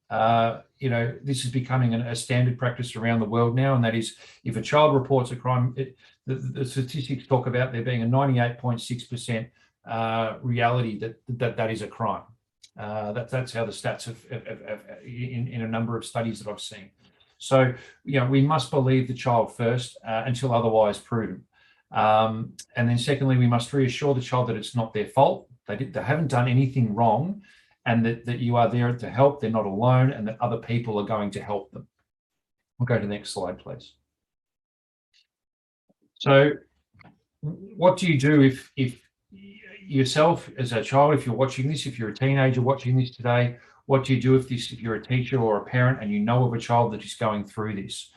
F: This is becoming a standard practice around the world now, and that is, if a child reports a crime, the statistics talk about there being a 98.6% reality that is a crime. That's how the stats have in a number of studies that I've seen. So, we must believe the child first until otherwise proven. And then secondly, we must reassure the child that it's not their fault. They haven't done anything wrong, and that you are there to help. They're not alone, and that other people are going to help them. We'll go to the next slide, please. So what do you do if yourself as a child, if you're watching this, if you're a teenager watching this today, what do you do if you're a teacher or a parent and you know of a child that is going through this?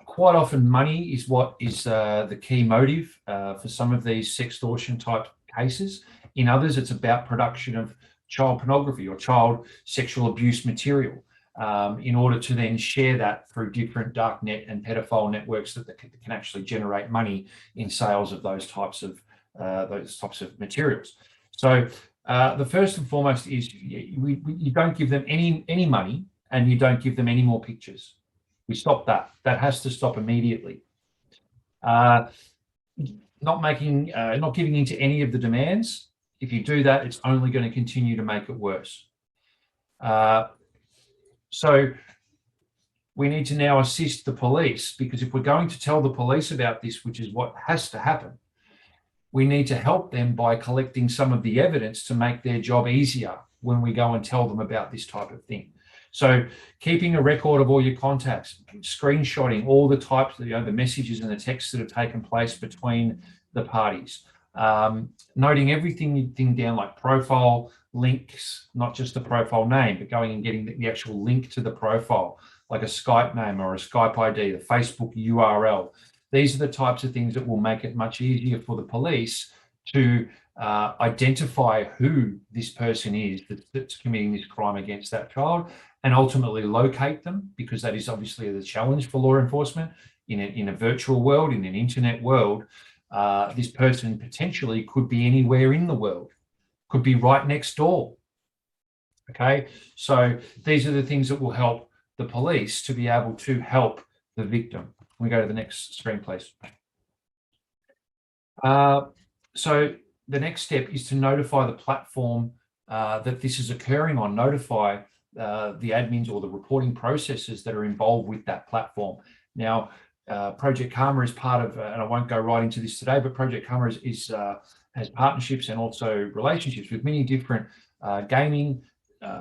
F: Quite often money is what is the key motive for some of these sextortion type cases. In others, it's about production of child pornography or child sexual abuse material in order to then share that through different darknet and pedophile networks that can actually generate money in sales of those types of materials. So the first and foremost is you don't give them any money and you don't give them any more pictures. We stop that. That has to stop immediately. Not giving into any of the demands. If you do that, it's only going to continue to make it worse. So we need to now assist the police, because if we're going to tell the police about this, which is what has to happen, we need to help them by collecting some of the evidence to make their job easier when we go and tell them about this type of thing. So keeping a record of all your contacts, screenshotting all the types of the messages and the texts that have taken place between the parties, noting everything down, like profile links, not just the profile name, but going and getting the actual link to the profile, like a Skype name or a Skype ID, the Facebook URL. These are the types of things that will make it much easier for the police to identify who this person is that's committing this crime against that child, and ultimately locate them, because that is obviously the challenge for law enforcement in a virtual world, in an internet world. This person potentially could be anywhere in the world, could be right next door. Okay, so these are the things that will help the police to be able to help the victim. Can we go to the next screen, please? So the next step is to notify the platform that this is occurring on, notify the admins or the reporting processes that are involved with that platform. Now, Project Karma is part of, and I won't go right into this today, but Project Karma has partnerships and also relationships with many different gaming,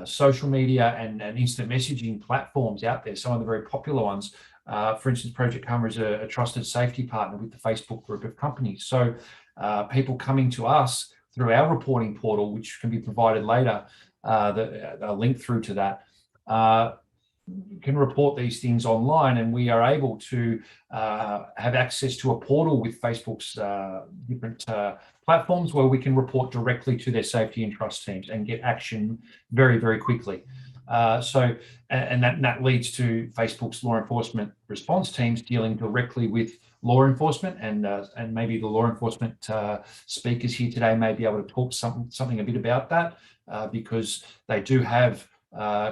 F: social media and instant messaging platforms out there, some of the very popular ones. For instance, Project Karma is a trusted safety partner with the Facebook group of companies. So people coming to us through our reporting portal, which can be provided later, a link through to that, can report these things online, and we are able to have access to a portal with Facebook's different platforms where we can report directly to their safety and trust teams and get action very, very quickly. And that leads to Facebook's law enforcement response teams dealing directly with law enforcement, and maybe the law enforcement speakers here today may be able to talk something a bit about that, because they do have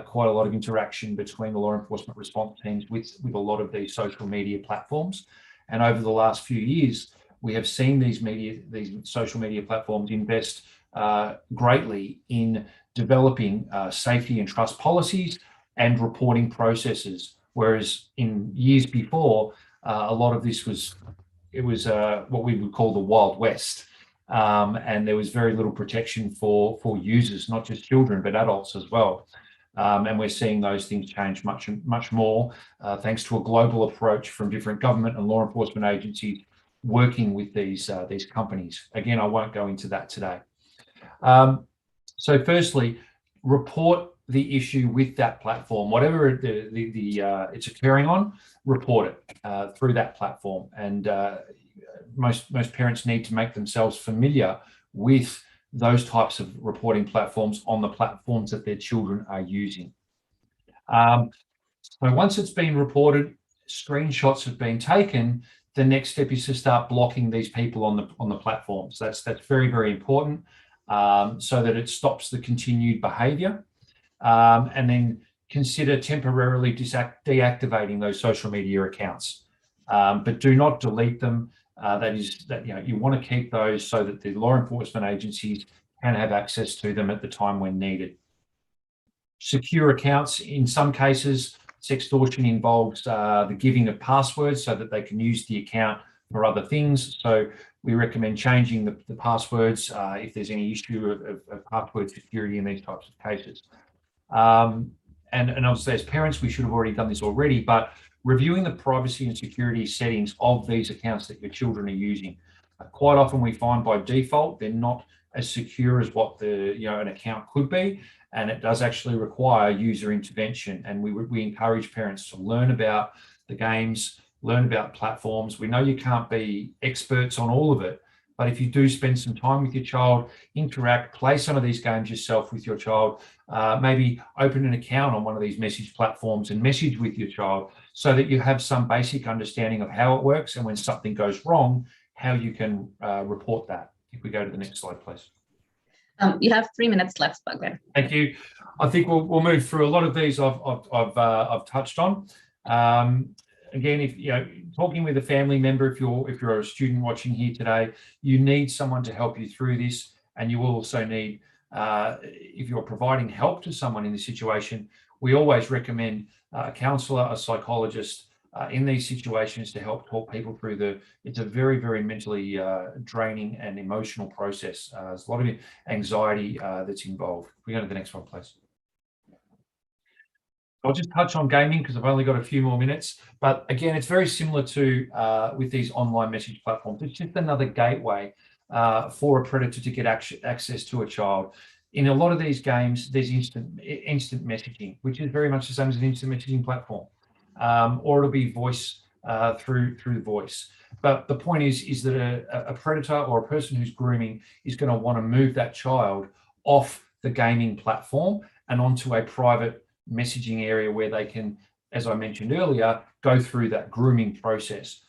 F: quite a lot of interaction between the law enforcement response teams with a lot of these social media platforms. And over the last few years, we have seen these social media platforms invest greatly in developing safety and trust policies and reporting processes, whereas in years before, a lot of this was what we would call the Wild West, and there was very little protection for users, not just children but adults as well. And we're seeing those things change much more thanks to a global approach from different government and law enforcement agencies working with these companies. Again, I won't go into that today. So firstly, report the issue with that platform, whatever it's occurring on, report it through that platform. And most parents need to make themselves familiar with those types of reporting platforms on the platforms that their children are using. So once it's been reported, screenshots have been taken, the next step is to start blocking these people on the platforms. That's very, very important, so that it stops the continued behavior. And then consider temporarily deactivating those social media accounts, but do not delete them. You want to keep those so that the law enforcement agencies can have access to them at the time when needed. Secure accounts. In some cases, sextortion involves the giving of passwords so that they can use the account for other things. So we recommend changing the passwords if there's any issue of password security in these types of cases. And obviously, as parents, we should have already done this already, but reviewing the privacy and security settings of these accounts that your children are using. Quite often we find by default they're not as secure as what an account could be, and it does actually require user intervention. And we encourage parents to learn about the games, learn about platforms. We know you can't be experts on all of it, but if you do spend some time with your child, interact, play some of these games yourself with your child, maybe open an account on one of these message platforms and message with your child so that you have some basic understanding of how it works, and when something goes wrong, how you can report that. If we go to the next slide, please.
E: You have 3 minutes left, Glenn.
F: Thank you. I think we'll move through a lot of these I've touched on. Again, if talking with a family member, if you're a student watching here today, you need someone to help you through this, and you will also need, if you're providing help to someone in this situation, we always recommend a counsellor, a psychologist in these situations to help talk people through it's a very, very mentally draining and emotional process. There's a lot of anxiety that's involved. If we go to the next one, please. I'll just touch on gaming because I've only got a few more minutes, but again, it's very similar to with these online message platforms. It's just another gateway for a predator to get access to a child. In a lot of these games, there's instant messaging, which is very much the same as an instant messaging platform. Or it'll be voice through voice. But the point is that a predator or a person who's grooming is going to want to move that child off the gaming platform and onto a private messaging area where they can, as I mentioned earlier, go through that grooming process.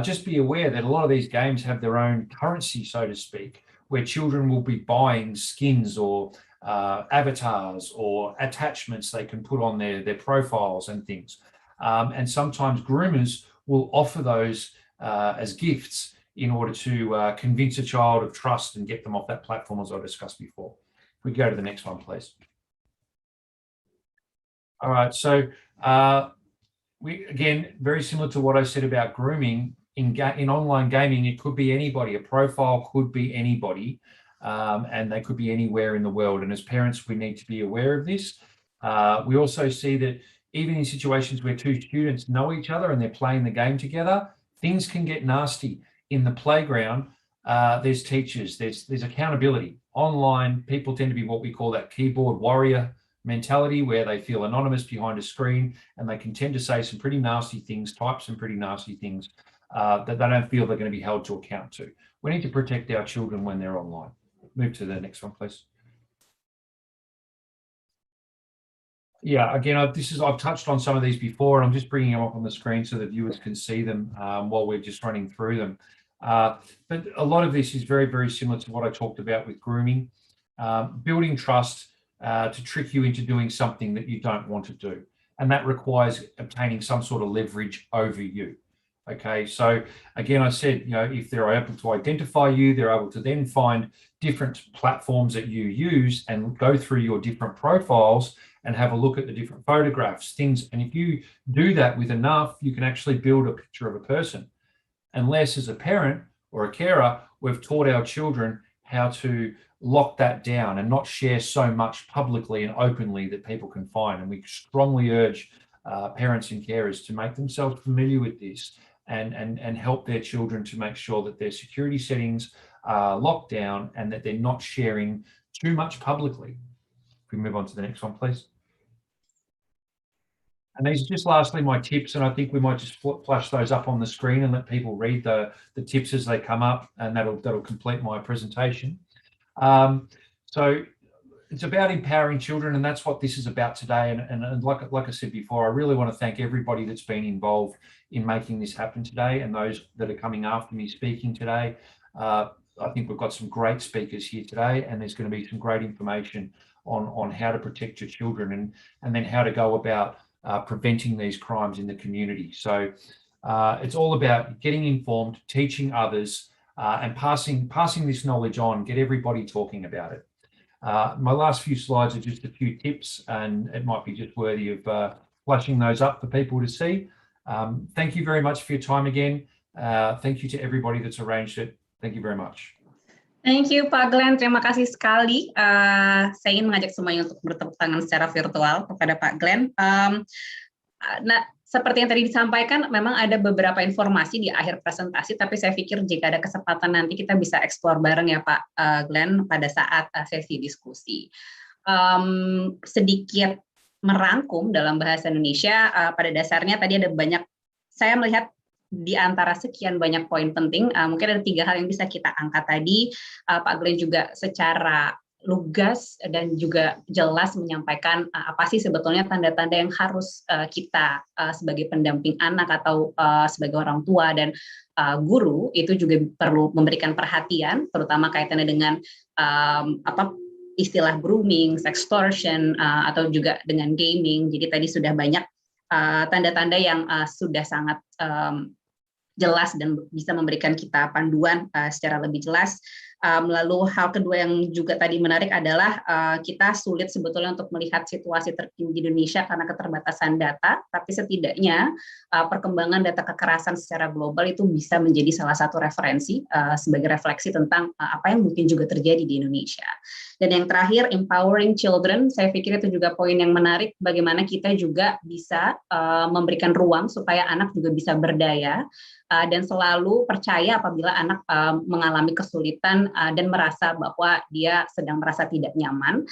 F: Just be aware that a lot of these games have their own currency, so to speak, where children will be buying skins or avatars or attachments they can put on their profiles and things. And sometimes groomers will offer those as gifts in order to convince a child of trust and get them off that platform, as I discussed before. If we go to the next one, please. All right, so again, very similar to what I said about grooming, in online gaming, it could be anybody. A profile could be anybody, and they could be anywhere in the world. And as parents, we need to be aware of this. We also see that even in situations where two students know each other and they're playing the game together, things can get nasty. In the playground, there's teachers, there's accountability. Online, people tend to be what we call that keyboard warrior mentality, where they feel anonymous behind a screen and they can tend to say some pretty nasty things, type some pretty nasty things that they don't feel they're going to be held to account to. We need to protect our children when they're online. Move to the next one, please. Yeah, again, I've touched on some of these before, and I'm just bringing them up on the screen so that viewers can see them while we're just running through them. But a lot of this is very, very similar to what I talked about with grooming, building trust to trick you into doing something that you don't want to do. And that requires obtaining some sort of leverage over you. Okay, so again, I said, if they're able to identify you, they're able to then find different platforms that you use and go through your different profiles and have a look at the different photographs, things. And if you do that with enough, you can actually build a picture of a person. Unless as a parent or a carer, we've taught our children how to lock that down and not share so much publicly and openly that people can find. And we strongly urge parents and carers to make themselves familiar with this and help their children to make sure that their security settings are locked down and that they're not sharing too much publicly. If we move on to the next one, please. And these are just lastly my tips, and I think we might just flash those up on the screen and let people read the tips as they come up, and that'll complete my presentation. So it's about empowering children, and that's what this is about today. And like I said before, I really want to thank everybody that's been involved in making this happen today, and those that are coming after me speaking today. I think we've got some great speakers here today, and there's going to be some great information on how to protect your children and then how to go about preventing these crimes in the community. So it's all about getting informed, teaching others, and passing this knowledge on, get everybody talking about it. My last few slides are just a few tips, and it might be just worthy of flashing those up for people to see. Thank you very much for your time again. Thank you to everybody that's arranged it. Thank you very much.
E: Thank you, Pak Glenn. Terima kasih sekali. Saya ingin mengajak semuanya untuk bertepuk tangan secara virtual kepada Pak Glenn. Nah, seperti yang tadi disampaikan, memang ada beberapa informasi di akhir presentasi, tapi saya pikir jika ada kesempatan nanti kita bisa eksplor bareng ya Pak Glenn pada saat sesi diskusi. Sedikit merangkum dalam bahasa Indonesia, pada dasarnya tadi ada banyak, saya melihat di antara sekian banyak poin penting, mungkin ada 3 hal yang bisa kita angkat tadi. Pak Glenn juga secara lugas dan juga jelas menyampaikan apa sih sebetulnya tanda-tanda yang harus kita sebagai pendamping anak atau sebagai orang tua dan guru itu juga perlu memberikan perhatian, terutama kaitannya dengan istilah grooming, sextortion, atau juga dengan gaming. Jadi tadi sudah banyak tanda-tanda yang sudah sangat jelas dan bisa memberikan kita panduan secara lebih jelas. Lalu hal kedua yang juga tadi menarik adalah kita sulit sebetulnya untuk melihat situasi terkini di Indonesia karena keterbatasan data, tapi setidaknya perkembangan data kekerasan secara global itu bisa menjadi salah satu referensi sebagai refleksi tentang apa yang mungkin juga terjadi di Indonesia. Dan yang terakhir, empowering children, saya pikir itu juga poin yang menarik, bagaimana kita juga bisa memberikan ruang supaya anak juga bisa berdaya, dan selalu percaya apabila anak mengalami kesulitan dan merasa bahwa dia sedang merasa tidak nyaman,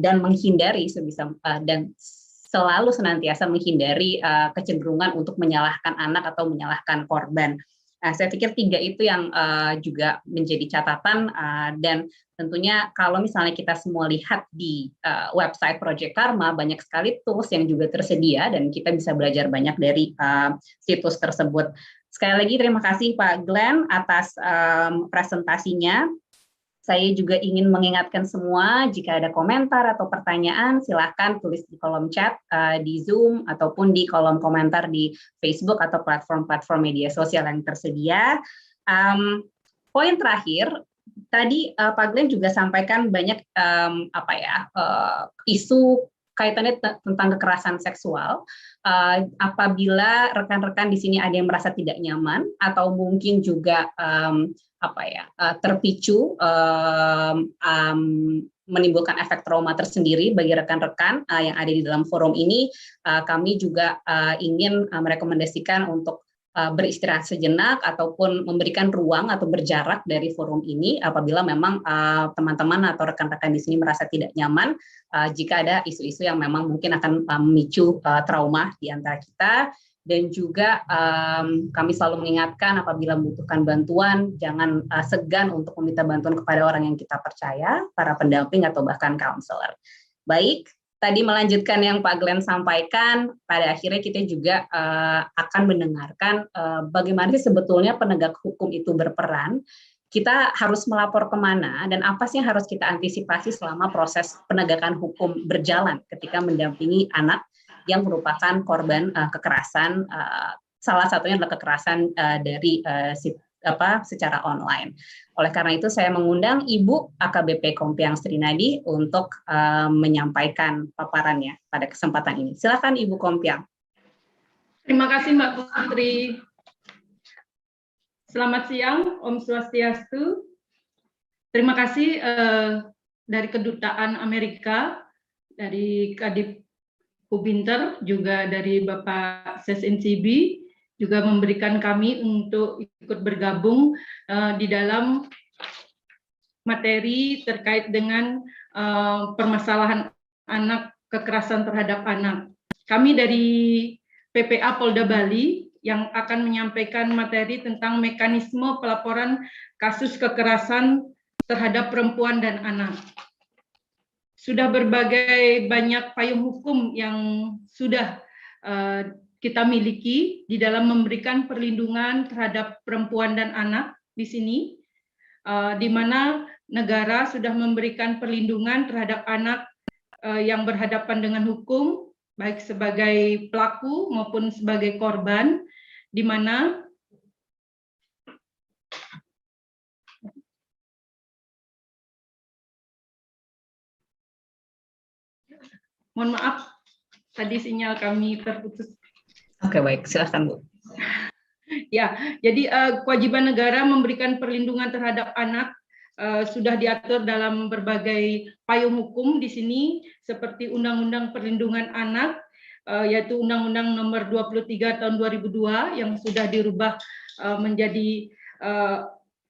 E: dan menghindari sebisa dan selalu senantiasa menghindari kecenderungan untuk menyalahkan anak atau menyalahkan korban. Saya pikir 3 itu yang juga menjadi catatan, dan tentunya kalau misalnya kita semua lihat di website Project Karma, banyak sekali tools yang juga tersedia dan kita bisa belajar banyak dari situs tersebut. Sekali lagi terima kasih Pak Glenn atas presentasinya. Saya juga ingin mengingatkan semua, jika ada komentar atau pertanyaan, silahkan tulis di kolom chat di Zoom ataupun di kolom komentar di Facebook atau platform-platform media sosial yang tersedia. Poin terakhir, tadi Pak Glenn juga sampaikan banyak isu kaitannya tentang kekerasan seksual. Apabila rekan-rekan di sini ada yang merasa tidak nyaman atau mungkin juga terpicu menimbulkan efek trauma tersendiri bagi rekan-rekan yang ada di dalam forum ini, kami juga ingin merekomendasikan untuk beristirahat sejenak ataupun memberikan ruang atau berjarak dari forum ini apabila memang teman-teman atau rekan-rekan di sini merasa tidak nyaman jika ada isu-isu yang memang mungkin akan memicu trauma di antara kita. Dan juga kami selalu mengingatkan apabila membutuhkan bantuan, jangan segan untuk meminta bantuan kepada orang yang kita percaya, para pendamping atau bahkan counselor. Baik, tadi melanjutkan yang Pak Glenn sampaikan, pada akhirnya kita juga akan mendengarkan bagaimana sih sebetulnya penegak hukum itu berperan, kita harus melapor kemana, dan apa sih yang harus kita antisipasi selama proses penegakan hukum berjalan ketika mendampingi anak yang merupakan korban kekerasan, salah satunya adalah kekerasan dari secara online. Oleh karena itu saya mengundang Ibu AKBP Kompiang Srinadi untuk menyampaikan paparannya pada kesempatan ini. Silakan Ibu Kompiang.
G: Terima kasih Mbak Putri. Selamat siang, Om Swastiastu. Terima kasih dari Kedutaan Amerika, dari Kadip Hubinter, juga dari Bapak SES-NCB, juga memberikan kami untuk ikut bergabung di dalam materi terkait dengan permasalahan anak, kekerasan terhadap anak. Kami dari PPA Polda Bali yang akan menyampaikan materi tentang mekanisme pelaporan kasus kekerasan terhadap perempuan dan anak. Sudah berbagai banyak payung hukum yang sudah kita miliki di dalam memberikan perlindungan terhadap perempuan dan anak di sini, di mana negara sudah memberikan perlindungan terhadap anak yang berhadapan dengan hukum, baik sebagai pelaku maupun sebagai korban, di mana mohon maaf, tadi sinyal kami terputus.
E: Oke, baik, silakan Bu.
G: Ya, jadi kewajiban negara memberikan perlindungan terhadap anak sudah diatur dalam berbagai payung hukum di sini, seperti Undang-Undang Perlindungan Anak, yaitu Undang-Undang Nomor 23 Tahun 2002 yang sudah dirubah menjadi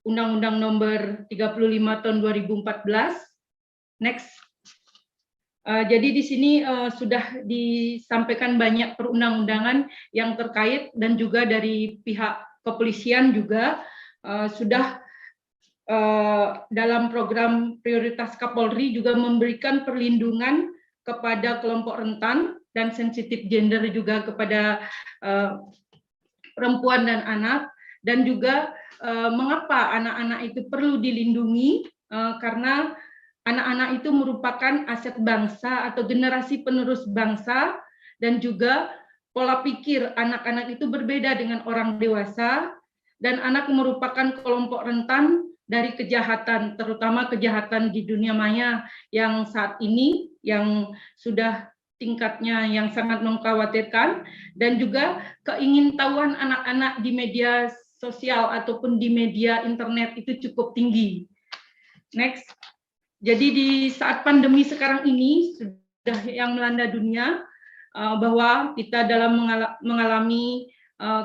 G: Undang-Undang Nomor 35 Tahun 2014. Next. Jadi di sini sudah disampaikan banyak perundang-undangan yang terkait, dan juga dari pihak kepolisian juga sudah dalam program prioritas Kapolri juga memberikan perlindungan kepada kelompok rentan dan sensitif gender, juga kepada perempuan dan anak. Dan juga mengapa anak-anak itu perlu dilindungi, karena anak-anak itu merupakan aset bangsa atau generasi penerus bangsa, dan juga pola pikir anak-anak itu berbeda dengan orang dewasa, dan anak merupakan kelompok rentan dari kejahatan, terutama kejahatan di dunia maya yang saat ini yang sudah tingkatnya yang sangat mengkhawatirkan, dan juga keingintahuan anak-anak di media sosial ataupun di media internet itu cukup tinggi. Next. Jadi di saat pandemi sekarang ini sudah yang melanda dunia, bahwa kita dalam mengalami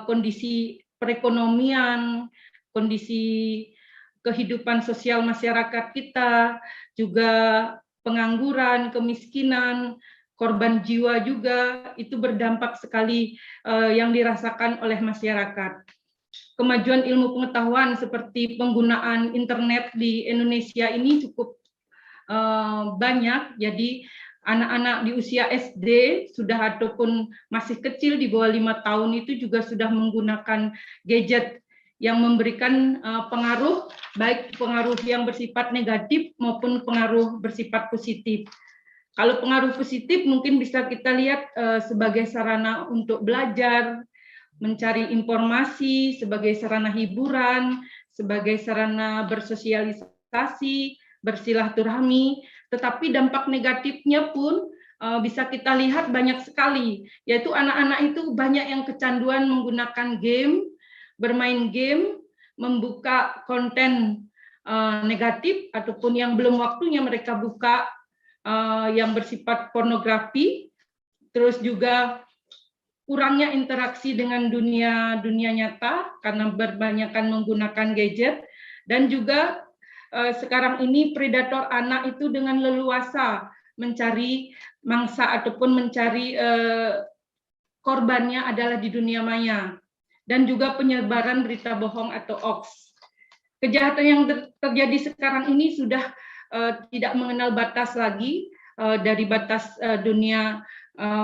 G: kondisi perekonomian, kondisi kehidupan sosial masyarakat kita, juga pengangguran, kemiskinan, korban jiwa juga, itu berdampak sekali yang dirasakan oleh masyarakat. Kemajuan ilmu pengetahuan seperti penggunaan internet di Indonesia ini cukup banyak. Jadi anak-anak di usia SD sudah ataupun masih kecil di bawah 5 tahun itu juga sudah menggunakan gadget yang memberikan pengaruh, baik pengaruh yang bersifat negatif maupun pengaruh bersifat positif. Kalau pengaruh positif mungkin bisa kita lihat sebagai sarana untuk belajar, mencari informasi, sebagai sarana hiburan, sebagai sarana bersosialisasi, bersilaturahmi, tetapi dampak negatifnya pun bisa kita lihat banyak sekali, yaitu anak-anak itu banyak yang kecanduan menggunakan game, bermain game, membuka konten negatif ataupun yang belum waktunya mereka buka, yang bersifat pornografi, terus juga kurangnya interaksi dengan dunia nyata karena berbanyakan menggunakan gadget, dan juga sekarang ini predator anak itu dengan leluasa mencari mangsa ataupun mencari korbannya adalah di dunia maya, dan juga penyebaran berita bohong atau hoax. Kejahatan yang terjadi sekarang ini sudah tidak mengenal batas lagi, dari batas dunia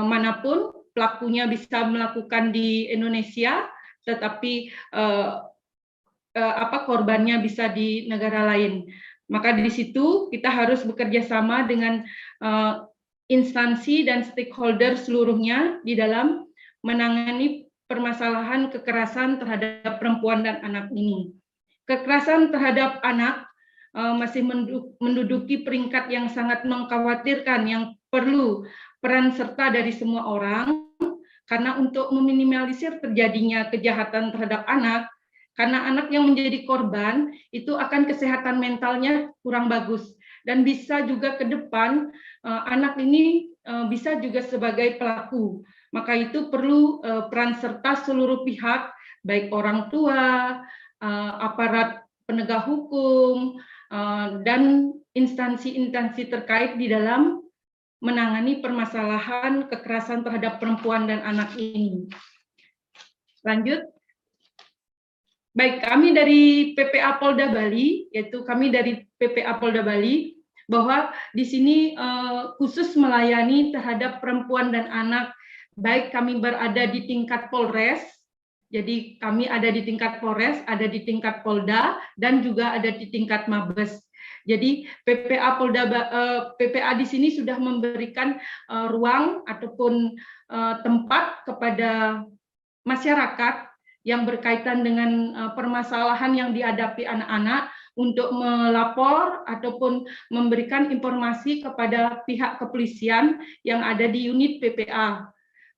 G: manapun pelakunya bisa melakukan di Indonesia, tetapi korbannya bisa di negara lain. Maka di situ kita harus bekerja sama dengan instansi dan stakeholder seluruhnya di dalam menangani permasalahan kekerasan terhadap perempuan dan anak ini. Kekerasan terhadap anak masih menduduki peringkat yang sangat mengkhawatirkan, yang perlu peran serta dari semua orang, karena untuk meminimalisir terjadinya kejahatan terhadap anak, karena anak yang menjadi korban itu akan kesehatan mentalnya kurang bagus, dan bisa juga ke depan anak ini bisa juga sebagai pelaku. Maka itu perlu peran serta seluruh pihak, baik orang tua, aparat penegak hukum, dan instansi-instansi terkait di dalam menangani permasalahan kekerasan terhadap perempuan dan anak ini. Lanjut. Baik, kami dari PPA Polda Bali, yaitu kami dari PPA Polda Bali, bahwa di sini khusus melayani terhadap perempuan dan anak, baik kami berada di tingkat Polres, jadi kami ada di tingkat Polres, ada di tingkat Polda, dan juga ada di tingkat Mabes. Jadi PPA di sini sudah memberikan ruang ataupun tempat kepada masyarakat yang berkaitan dengan permasalahan yang dihadapi anak-anak untuk melapor ataupun memberikan informasi kepada pihak kepolisian yang ada di unit PPA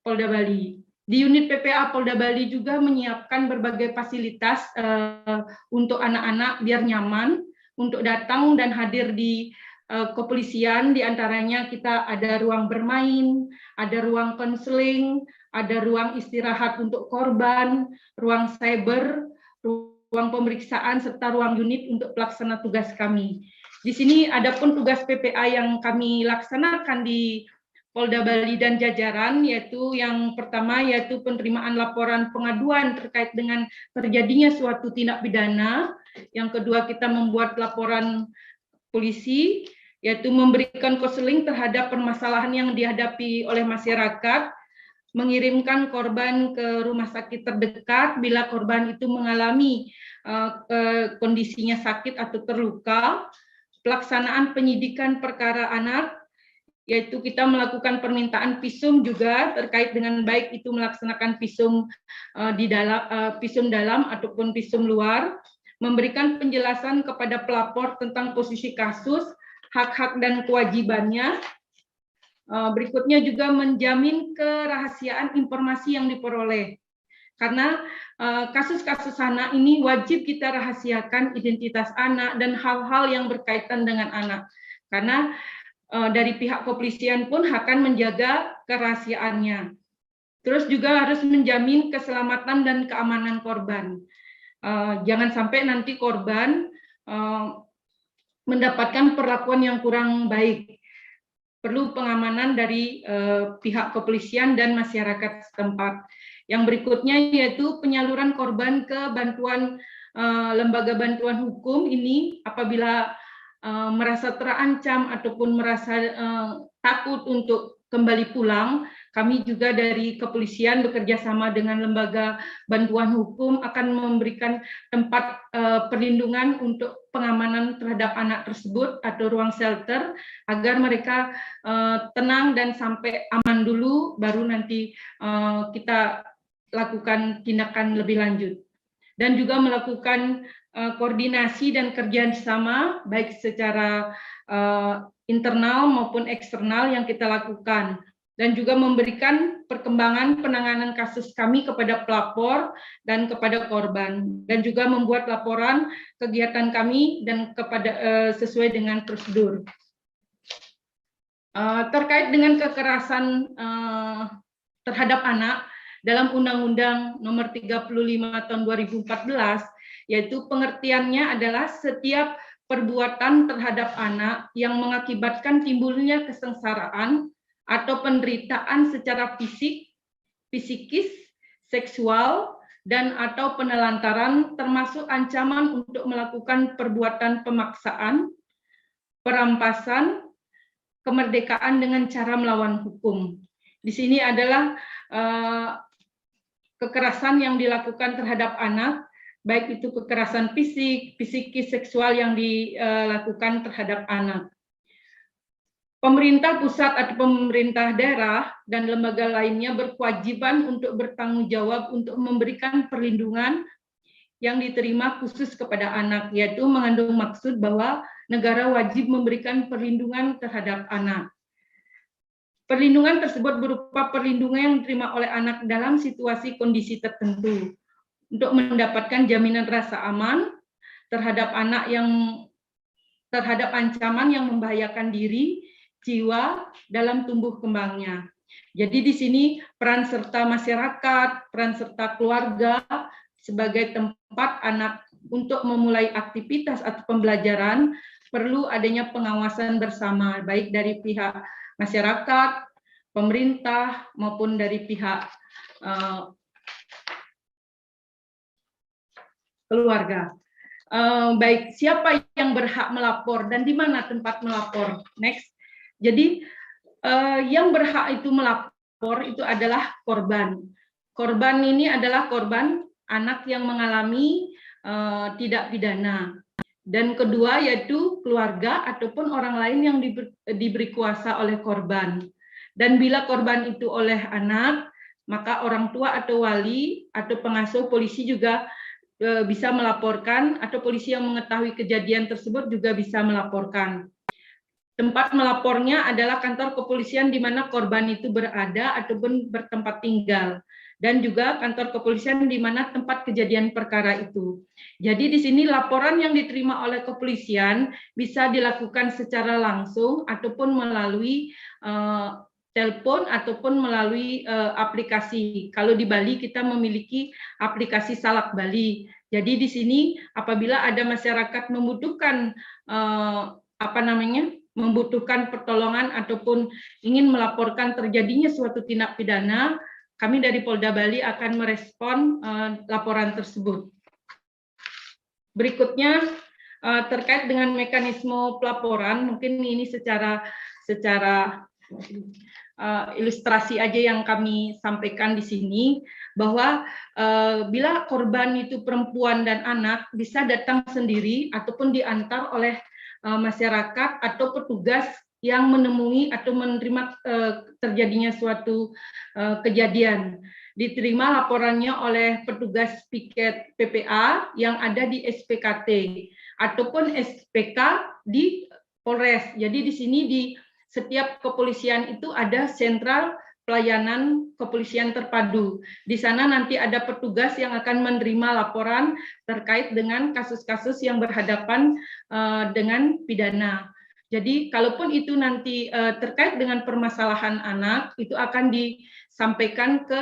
G: Polda Bali. Di unit PPA Polda Bali juga menyiapkan berbagai fasilitas untuk anak-anak biar nyaman untuk datang dan hadir di kepolisian, diantaranya kita ada ruang bermain, ada ruang konseling, ada ruang istirahat untuk korban, ruang cyber, ruang pemeriksaan, serta ruang unit untuk pelaksana tugas kami. Di sini ada pun tugas PPA yang kami laksanakan di Polda Bali dan jajaran, yaitu yang pertama yaitu penerimaan laporan pengaduan terkait dengan terjadinya suatu tindak pidana. Yang kedua, kita membuat laporan polisi, yaitu memberikan konseling terhadap permasalahan yang dihadapi oleh masyarakat, mengirimkan korban ke rumah sakit terdekat bila korban itu mengalami kondisinya sakit atau terluka, pelaksanaan penyidikan perkara anak, yaitu kita melakukan permintaan visum juga terkait dengan baik itu melaksanakan visum visum dalam ataupun visum luar, memberikan penjelasan kepada pelapor tentang posisi kasus, hak-hak dan kewajibannya. Berikutnya juga menjamin kerahasiaan informasi yang diperoleh. Karena kasus-kasus anak ini wajib kita rahasiakan identitas anak dan hal-hal yang berkaitan dengan anak. Karena dari pihak kepolisian pun akan menjaga kerahasiaannya. Terus juga harus menjamin keselamatan dan keamanan korban. Jangan sampai nanti korban mendapatkan perlakuan yang kurang baik. Perlu pengamanan dari pihak kepolisian dan masyarakat setempat. Yang berikutnya yaitu penyaluran korban ke bantuan lembaga bantuan hukum ini apabila merasa terancam ataupun merasa takut untuk kembali pulang, kami juga dari kepolisian bekerja sama dengan lembaga bantuan hukum akan memberikan tempat perlindungan untuk pengamanan terhadap anak tersebut atau ruang shelter agar mereka tenang dan sampai aman dulu, baru nanti kita lakukan tindakan lebih lanjut. Dan juga melakukan koordinasi dan kerjasama baik secara internal maupun eksternal yang kita lakukan, dan juga memberikan perkembangan penanganan kasus kami kepada pelapor dan kepada korban, dan juga membuat laporan kegiatan kami dan kepada sesuai dengan prosedur. Terkait dengan kekerasan terhadap anak dalam Undang-Undang Nomor 35 Tahun 2014, yaitu pengertiannya adalah setiap perbuatan terhadap anak yang mengakibatkan timbulnya kesengsaraan atau penderitaan secara fisik, psikis, seksual, dan atau penelantaran, termasuk ancaman untuk melakukan perbuatan pemaksaan, perampasan, kemerdekaan dengan cara melawan hukum. Di sini adalah kekerasan yang dilakukan terhadap anak, baik itu kekerasan fisik, psikis, seksual yang dilakukan terhadap anak. Pemerintah pusat atau pemerintah daerah dan lembaga lainnya berkewajiban untuk bertanggung jawab untuk memberikan perlindungan yang diterima khusus kepada anak, yaitu mengandung maksud bahwa negara wajib memberikan perlindungan terhadap anak. Perlindungan tersebut berupa perlindungan yang diterima oleh anak dalam situasi kondisi tertentu untuk mendapatkan jaminan rasa aman terhadap anak yang terhadap ancaman yang membahayakan diri, jiwa dalam tumbuh kembangnya. Jadi di sini peran serta masyarakat, peran serta keluarga sebagai tempat anak untuk memulai aktivitas atau pembelajaran perlu adanya pengawasan bersama baik dari pihak masyarakat, pemerintah maupun dari pihak keluarga. Baik, siapa yang berhak melapor dan di mana tempat melapor? Next. Jadi yang berhak itu melapor itu adalah korban. Korban ini adalah korban anak yang mengalami tindak pidana. Dan kedua yaitu keluarga ataupun orang lain yang diberi kuasa oleh korban. Dan bila korban itu oleh anak, maka orang tua atau wali atau pengasuh polisi juga bisa melaporkan, atau polisi yang mengetahui kejadian tersebut juga bisa melaporkan. Tempat melapornya adalah kantor kepolisian di mana korban itu berada ataupun bertempat tinggal. dan juga kantor kepolisian di mana tempat kejadian perkara itu. Jadi di sini laporan yang diterima oleh kepolisian bisa dilakukan secara langsung ataupun melalui telepon ataupun melalui aplikasi. Kalau di Bali kita memiliki aplikasi Salak Bali. Jadi di sini apabila ada masyarakat membutuhkan membutuhkan pertolongan ataupun ingin melaporkan terjadinya suatu tindak pidana, kami dari Polda Bali akan merespon laporan tersebut. Berikutnya terkait dengan mekanisme pelaporan, mungkin ini secara ilustrasi aja yang kami sampaikan di sini, bahwa bila korban itu perempuan dan anak bisa datang sendiri ataupun diantar oleh masyarakat atau petugas yang menemui atau menerima terjadinya suatu kejadian. Diterima laporannya oleh petugas piket PPA yang ada di SPKT ataupun SPK di Polres. Jadi di sini di setiap kepolisian itu ada sentral pelayanan kepolisian terpadu. Di sana nanti ada petugas yang akan menerima laporan terkait dengan kasus-kasus yang berhadapan dengan pidana. Jadi kalaupun itu nanti terkait dengan permasalahan anak, itu akan disampaikan ke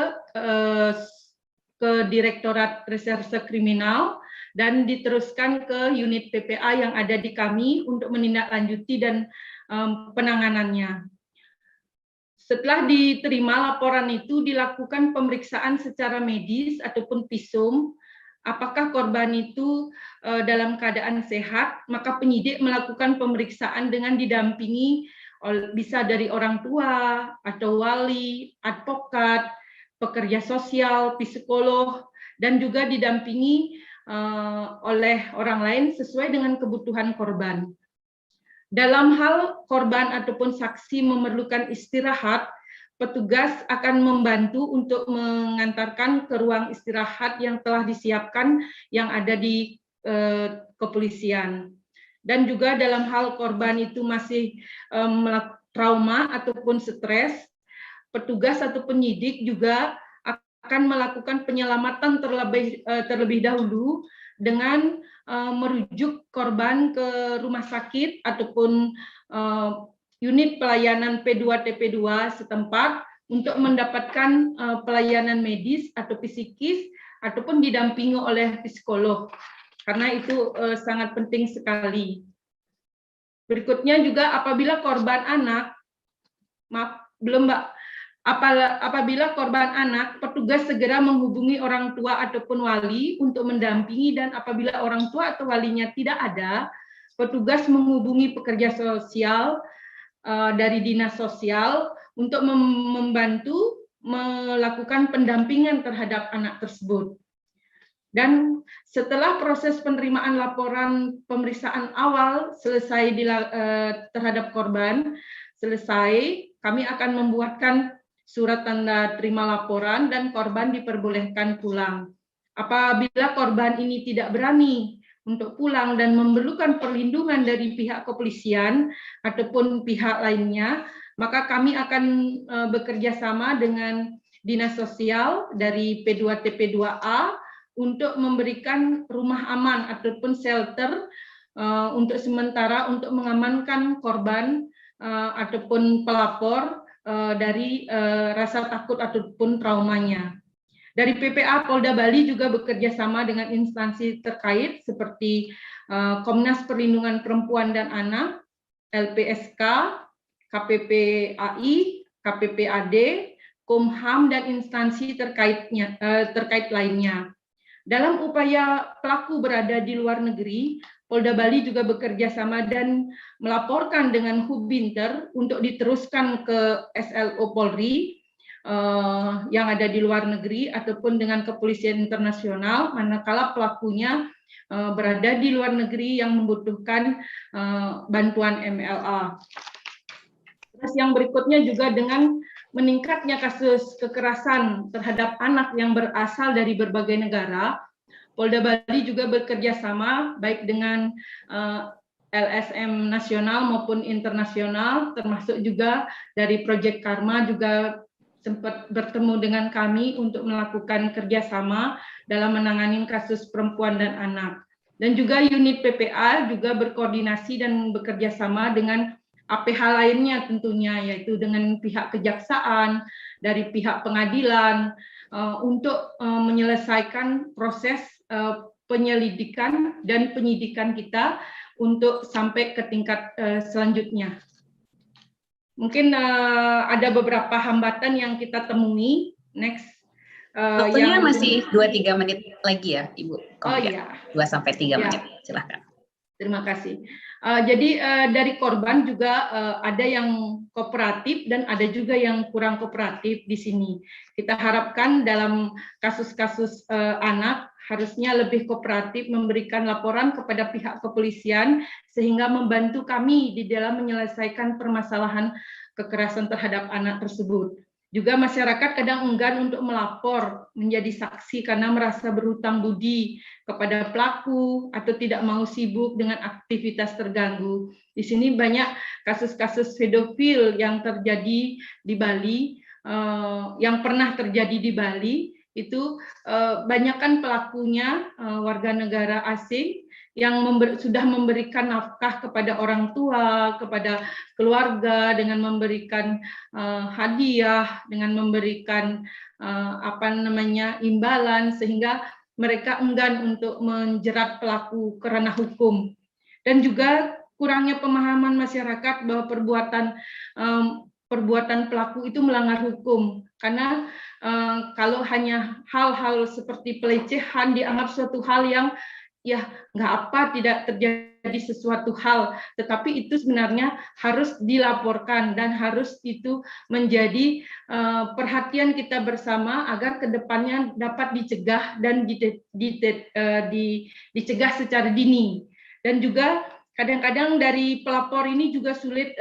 G: Direktorat Reserse Kriminal dan diteruskan ke unit PPA yang ada di kami untuk menindaklanjuti dan penanganannya. Setelah diterima laporan itu dilakukan pemeriksaan secara medis ataupun visum. Apakah korban itu dalam keadaan sehat, maka penyidik melakukan pemeriksaan dengan didampingi bisa dari orang tua atau wali, advokat, pekerja sosial, psikolog, dan juga didampingi oleh orang lain sesuai dengan kebutuhan korban. Dalam hal korban ataupun saksi memerlukan istirahat, petugas akan membantu untuk mengantarkan ke ruang istirahat yang telah disiapkan yang ada di kepolisian. Dan juga dalam hal korban itu masih trauma ataupun stres, petugas atau penyidik juga akan melakukan penyelamatan terlebih dahulu dengan merujuk korban ke rumah sakit ataupun unit pelayanan P2TP2 setempat untuk mendapatkan pelayanan medis atau psikis ataupun didampingi oleh psikolog, karena itu sangat penting sekali. Berikutnya juga apabila korban anak, apabila korban anak, petugas segera menghubungi orang tua ataupun wali untuk mendampingi, dan apabila orang tua atau walinya tidak ada, petugas menghubungi pekerja sosial dari dinas sosial untuk membantu melakukan pendampingan terhadap anak tersebut. Dan setelah proses penerimaan laporan pemeriksaan awal selesai terhadap korban selesai, kami akan membuatkan surat tanda terima laporan dan korban diperbolehkan pulang. Apabila korban ini tidak berani untuk pulang dan memerlukan perlindungan dari pihak kepolisian ataupun pihak lainnya, maka kami akan bekerja sama dengan dinas sosial dari P2TP2A untuk memberikan rumah aman ataupun shelter untuk sementara untuk mengamankan korban ataupun pelapor dari rasa takut ataupun traumanya. Dari PPA Polda Bali juga bekerja sama dengan instansi terkait seperti Komnas Perlindungan Perempuan dan Anak, LPSK, KPPAI, KPPAD, Kumham, dan instansi terkait lainnya. Dalam upaya pelaku berada di luar negeri, Polda Bali juga bekerja sama dan melaporkan dengan Hubinter untuk diteruskan ke SLO Polri yang ada di luar negeri ataupun dengan kepolisian internasional manakala pelakunya berada di luar negeri yang membutuhkan bantuan MLA. Terus yang berikutnya juga dengan meningkatnya kasus kekerasan terhadap anak yang berasal dari berbagai negara, Polda Bali juga bekerja sama baik dengan LSM nasional maupun internasional, termasuk juga dari Project Karma juga sempat bertemu dengan kami untuk melakukan kerjasama dalam menangani kasus perempuan dan anak. Dan juga unit PPA juga berkoordinasi dan bekerja sama dengan APH lainnya tentunya, yaitu dengan pihak kejaksaan, dari pihak pengadilan, untuk menyelesaikan proses penyelidikan dan penyidikan kita untuk sampai ke tingkat selanjutnya. Mungkin ada beberapa hambatan yang kita temui. Next.
E: Waktunya masih 2-3 menit lagi ya, Ibu.
G: Oh iya.
E: 2-3 menit, silahkan.
G: Terima kasih. Jadi dari korban juga ada yang kooperatif dan ada juga yang kurang kooperatif di sini. Kita harapkan dalam kasus-kasus anak harusnya lebih kooperatif memberikan laporan kepada pihak kepolisian sehingga membantu kami di dalam menyelesaikan permasalahan kekerasan terhadap anak tersebut. Juga masyarakat kadang enggan untuk melapor menjadi saksi karena merasa berhutang budi kepada pelaku atau tidak mau sibuk dengan aktivitas terganggu. Di sini banyak kasus-kasus pedofil yang terjadi di Bali, yang pernah terjadi di Bali, itu banyakkan pelakunya warga negara asing yang sudah memberikan nafkah kepada orang tua, kepada keluarga dengan memberikan hadiah, dengan memberikan imbalan, sehingga mereka enggan untuk menjerat pelaku ke ranah hukum. Dan juga kurangnya pemahaman masyarakat bahwa perbuatan pelaku itu melanggar hukum, karena kalau hanya hal-hal seperti pelecehan dianggap suatu hal yang ya nggak apa, tidak terjadi sesuatu hal, tetapi itu sebenarnya harus dilaporkan dan harus itu menjadi perhatian kita bersama agar kedepannya dapat dicegah dan dicegah secara dini. Dan juga kadang-kadang dari pelapor ini juga sulit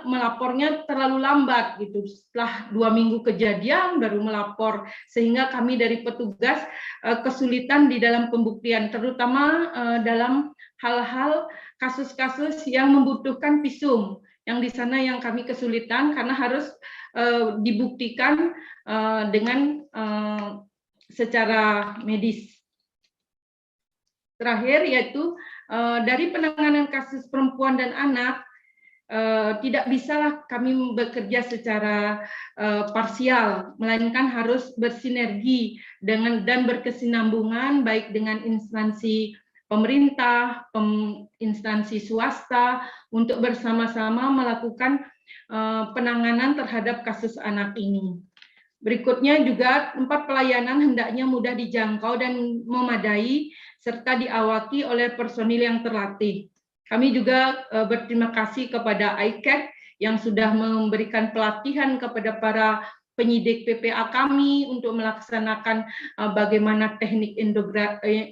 G: melapornya terlalu lambat gitu, setelah 2 minggu kejadian baru melapor, sehingga kami dari petugas kesulitan di dalam pembuktian, terutama dalam hal-hal kasus-kasus yang membutuhkan visum, yang di sana yang kami kesulitan karena harus dibuktikan dengan secara medis. Terakhir yaitu dari penanganan kasus perempuan dan anak, tidak bisalah kami bekerja secara parsial, melainkan harus bersinergi dan berkesinambungan baik dengan instansi pemerintah, instansi swasta untuk bersama-sama melakukan penanganan terhadap kasus anak ini. Berikutnya juga tempat pelayanan hendaknya mudah dijangkau dan memadai serta diawaki oleh personil yang terlatih. Kami juga berterima kasih kepada ICAT yang sudah memberikan pelatihan kepada para penyidik PPA kami untuk melaksanakan bagaimana teknik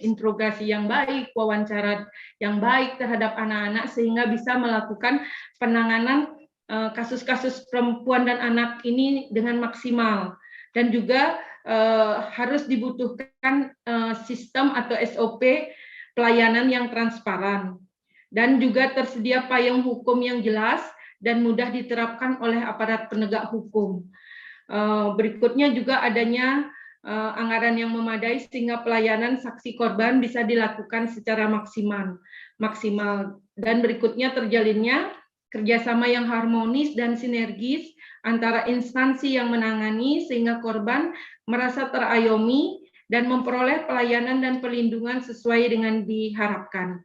G: interogasi yang baik, wawancara yang baik terhadap anak-anak, sehingga bisa melakukan penanganan kasus-kasus perempuan dan anak ini dengan maksimal. Dan juga harus dibutuhkan sistem atau SOP pelayanan yang transparan. Dan juga tersedia payung hukum yang jelas dan mudah diterapkan oleh aparat penegak hukum. Berikutnya juga adanya anggaran yang memadai sehingga pelayanan saksi korban bisa dilakukan secara maksimal. Dan berikutnya terjalinnya kerjasama yang harmonis dan sinergis antara instansi yang menangani sehingga korban merasa terayomi dan memperoleh pelayanan dan perlindungan sesuai dengan diharapkan.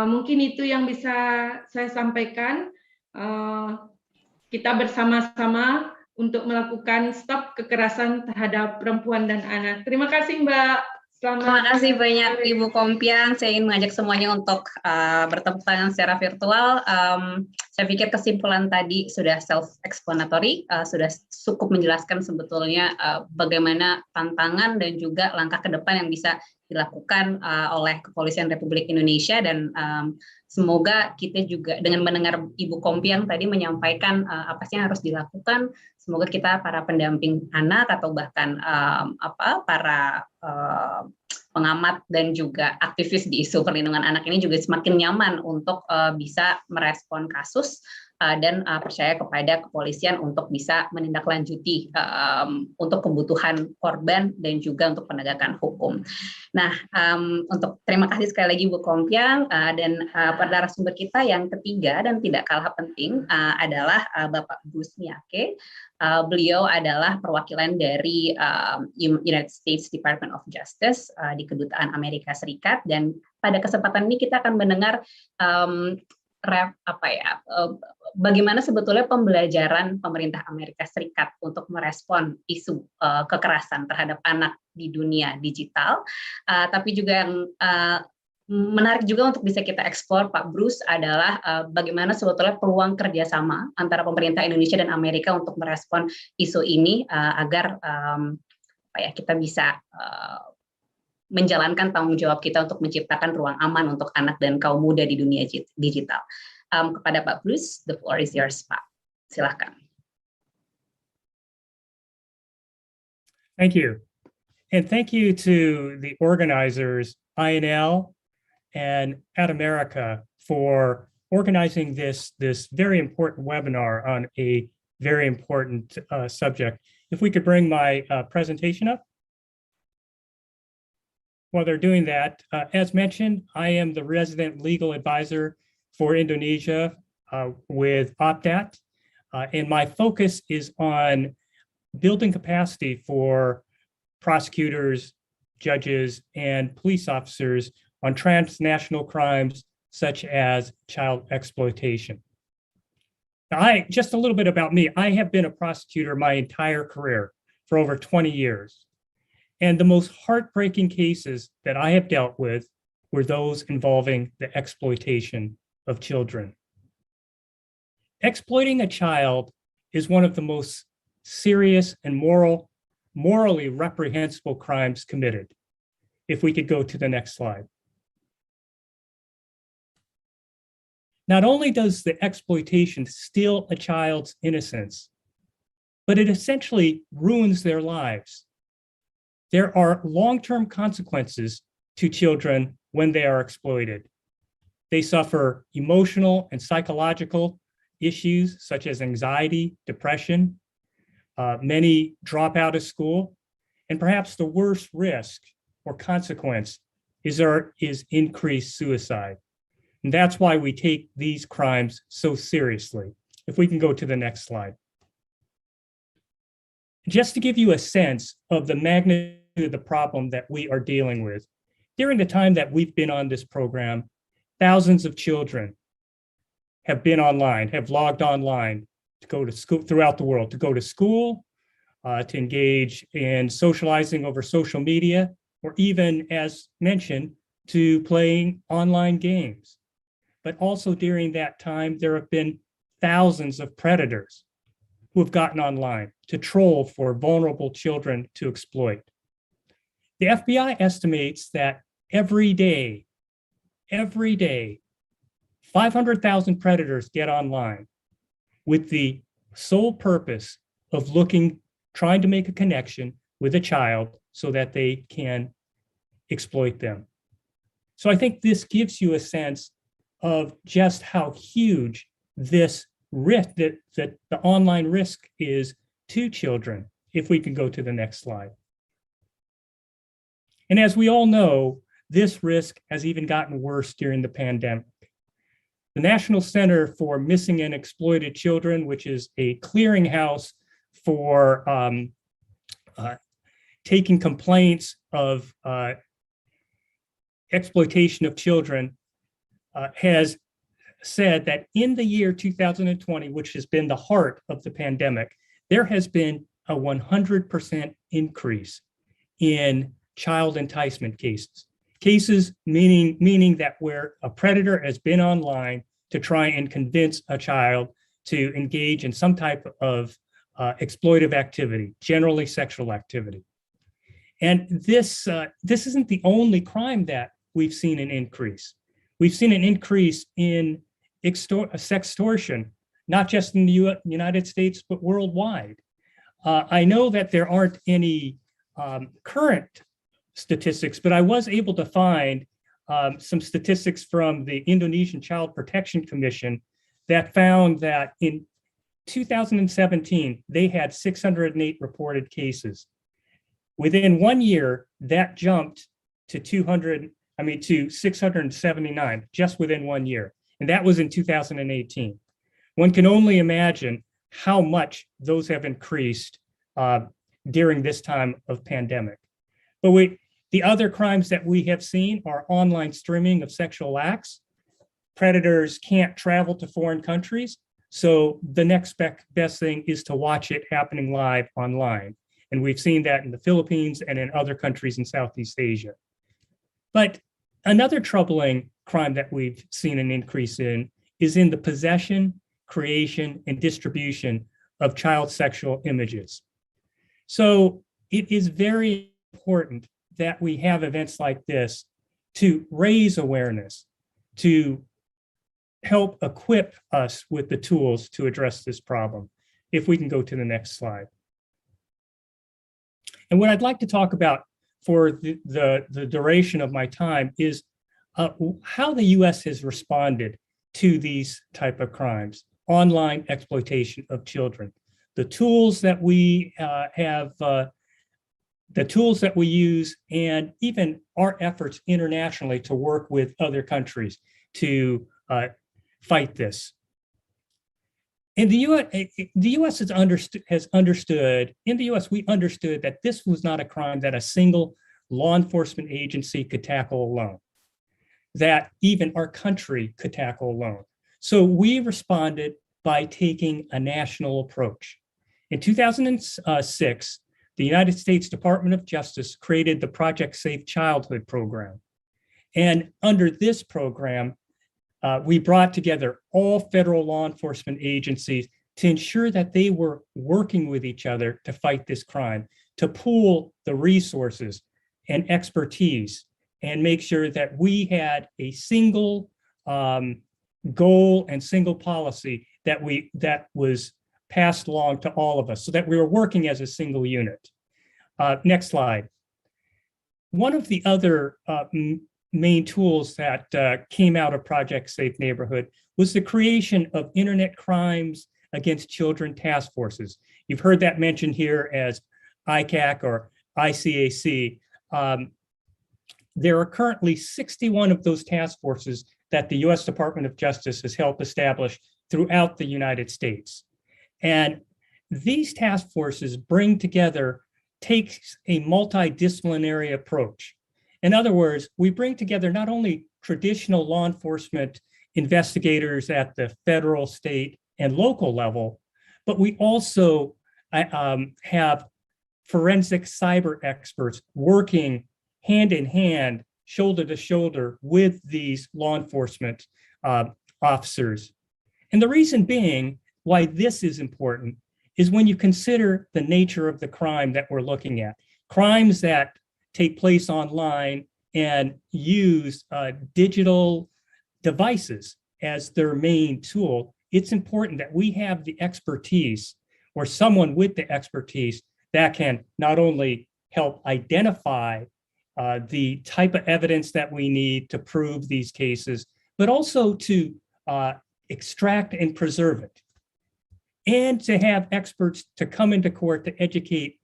G: Mungkin itu yang bisa saya sampaikan. Kita bersama-sama untuk melakukan stop kekerasan terhadap perempuan dan anak. Terima kasih Mbak.
E: Terima kasih banyak Ibu Kompiang. Saya ingin mengajak semuanya untuk bertepuk tangan secara virtual. Saya pikir kesimpulan tadi sudah self-explanatory, sudah cukup menjelaskan sebetulnya bagaimana tantangan dan juga langkah ke depan yang bisa dilakukan oleh Kepolisian Republik Indonesia, dan semoga kita juga dengan mendengar Ibu Kompiang tadi menyampaikan apa sih yang harus dilakukan, semoga kita para pendamping anak atau bahkan para pengamat dan juga aktivis di isu perlindungan anak ini juga semakin nyaman untuk bisa merespon kasus dan percaya kepada kepolisian untuk bisa menindaklanjuti untuk kebutuhan korban dan juga untuk penegakan hukum. Nah, untuk terima kasih sekali lagi Bu Kompiang, dan pada narasumber kita yang ketiga dan tidak kalah penting adalah Bapak Bruce Miyake. Beliau adalah perwakilan dari United States Department of Justice di Kedutaan Amerika Serikat, dan pada kesempatan ini kita akan mendengar bagaimana sebetulnya pembelajaran pemerintah Amerika Serikat untuk merespon isu kekerasan terhadap anak di dunia digital, tapi juga yang menarik juga untuk bisa kita eksplor, Pak Bruce, adalah bagaimana sebetulnya peluang kerjasama antara pemerintah Indonesia dan Amerika untuk merespon isu ini agar kita bisa menjalankan tanggung jawab kita untuk menciptakan ruang aman untuk anak dan kaum muda di dunia digital. Kepada Pak Bruce, the floor is yours, Pak. Silahkan.
H: Thank you. And thank you to the organizers, INL and AdAmerica, for organizing this very important webinar on a very important subject. If we could bring my presentation up. While they're doing that, as mentioned, I am the resident legal advisor for Indonesia with OPDAT, and my focus is on building capacity for prosecutors, judges, and police officers on transnational crimes such as child exploitation. Now, just a little bit about me. I have been a prosecutor my entire career for over 20 years. And the most heartbreaking cases that I have dealt with were those involving the exploitation of children. Exploiting a child is one of the most serious and morally reprehensible crimes committed. If we could go to the next slide. Not only does the exploitation steal a child's innocence, but it essentially ruins their lives. There are long-term consequences to children when they are exploited. They suffer emotional and psychological issues such as anxiety, depression. Many drop out of school, and perhaps the worst risk or consequence is increased suicide. And that's why we take these crimes so seriously. If we can go to the next slide. Just to give you a sense of the magnitude of the problem that we are dealing with, during the time that we've been on this program, thousands of children have been online, have logged online to go to school throughout the world, to go to school, to engage in socializing over social media, or even, as mentioned, to playing online games. But also during that time, there have been thousands of predators who have gotten online to troll for vulnerable children to exploit. The FBI estimates that every day, 500,000 predators get online with the sole purpose of trying to make a connection with a child so that they can exploit them. So I think this gives you a sense of just how huge this risk, that the online risk is to children. If we can go to the next slide. And as we all know, this risk has even gotten worse during the pandemic. The National Center for Missing and Exploited Children, which is a clearinghouse for taking complaints of exploitation of children, has said that in the year 2020, which has been the heart of the pandemic, there has been a 100% increase in child enticement cases. Cases meaning that where a predator has been online to try and convince a child to engage in some type of exploitive activity, generally sexual activity. And this isn't the only crime that we've seen an increase. We've seen an increase in sextortion, not just in the United States, but worldwide. I know that there aren't any current statistics, but I was able to find some statistics from the Indonesian Child Protection Commission that found that in 2017, they had 608 reported cases. Within 1 year, that jumped to 679, just within 1 year. And that was in 2018. One can only imagine how much those have increased during this time of pandemic. But the other crimes that we have seen are online streaming of sexual acts. Predators can't travel to foreign countries, so the next best thing is to watch it happening live online. And we've seen that in the Philippines and in other countries in Southeast Asia. But another troubling crime that we've seen an increase in is in the possession, creation, and distribution of child sexual images. So it is very important that we have events like this to raise awareness, to help equip us with the tools to address this problem. If we can go to the next slide. And what I'd like to talk about for the duration of my time is how the US has responded to these type of crimes, online exploitation of children. The tools that we the tools that we use, and even our efforts internationally to work with other countries to fight this. In the US has understood, in the US, we understood that this was not a crime that a single law enforcement agency could tackle alone, that even our country could tackle alone. So we responded by taking a national approach. In 2006, the United States Department of Justice created the Project Safe Childhood program. And under this program, we brought together all federal law enforcement agencies to ensure that they were working with each other to fight this crime, to pool the resources and expertise and make sure that we had a single goal and single policy that was passed along to all of us, so that we were working as a single unit. Next slide. One of the other main tools that came out of Project Safe Neighborhood was the creation of Internet Crimes Against Children task forces. You've heard that mentioned here as ICAC or ICAC. There are currently 61 of those task forces that the US Department of Justice has helped establish throughout the United States. And these task forces takes a multidisciplinary approach. In other words, we bring together not only traditional law enforcement investigators at the federal, state, and local level, but we also have forensic cyber experts working hand in hand, shoulder to shoulder with these law enforcement officers. And the reason being why this is important is when you consider the nature of the crime that we're looking at. Crimes that take place online and use digital devices as their main tool, it's important that we have the expertise or someone with the expertise that can not only help identify the type of evidence that we need to prove these cases, but also to extract and preserve it. And to have experts to come into court to educate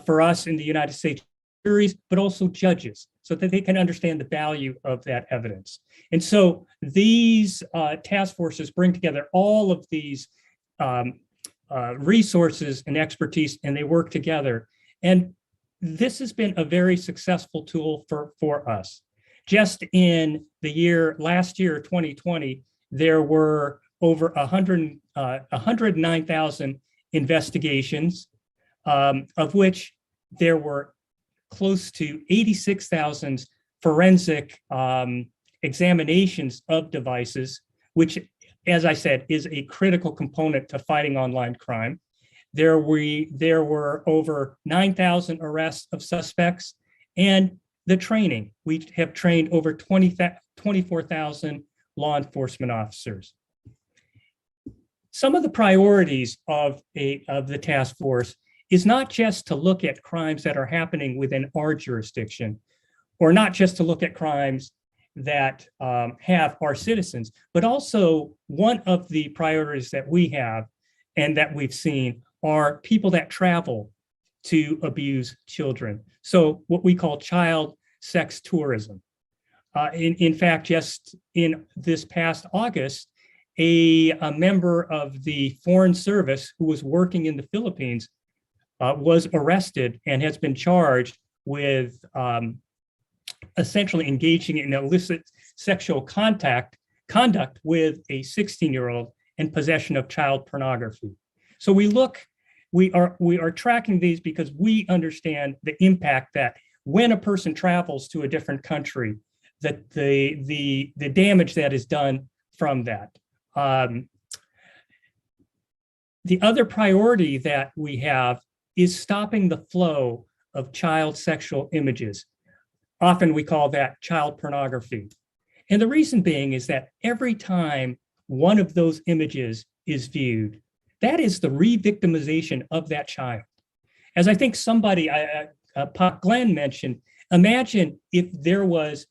H: for us in the United States juries, but also judges, so that they can understand the value of that evidence. And so these task forces bring together all of these resources and expertise, and they work together. And this has been a very successful tool for us. Just in the last year, 2020, there were over 109,000 investigations, of which there were close to 86,000 forensic examinations of devices, which, as I said, is a critical component to fighting online crime. There were over 9,000 arrests of suspects, and the training. We have trained over 24,000 law enforcement officers. Some of the priorities of the task force is not just to look at crimes that are happening within our jurisdiction, or not just to look at crimes that have our citizens, but also one of the priorities that we have and that we've seen are people that travel to abuse children. So what we call child sex tourism. In fact, just in this past August, a member of the Foreign Service who was working in the Philippines was arrested and has been charged with essentially engaging in illicit sexual conduct with a 16-year-old and possession of child pornography. So we are tracking these because we understand the impact that when a person travels to a different country, that the damage that is done from that. The other priority that we have is stopping the flow of child sexual images. Often we call that child pornography. And the reason being is that every time one of those images is viewed, that is the re-victimization of that child. As I think somebody, Glenn mentioned, imagine if there was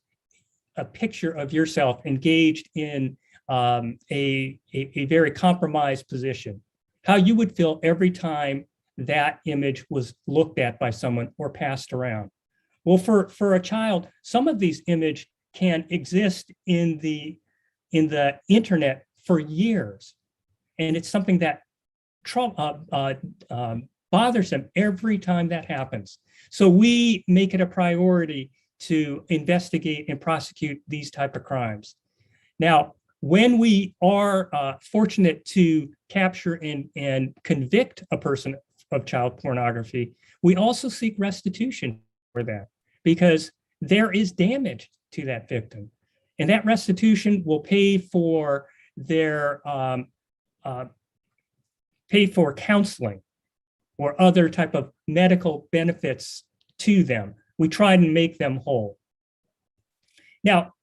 H: a picture of yourself engaged in a very compromised position, how you would feel every time that image was looked at by someone or passed around. Well, for a child, some of these images can exist in the internet for years, and it's something that bothers them every time that happens. So we make it a priority to investigate and prosecute these type of crimes. Now, when we are fortunate to capture and convict a person of child pornography, we also seek restitution for that because there is damage to that victim. And that restitution will pay for their counseling or other type of medical benefits to them. We try to make them whole. Now,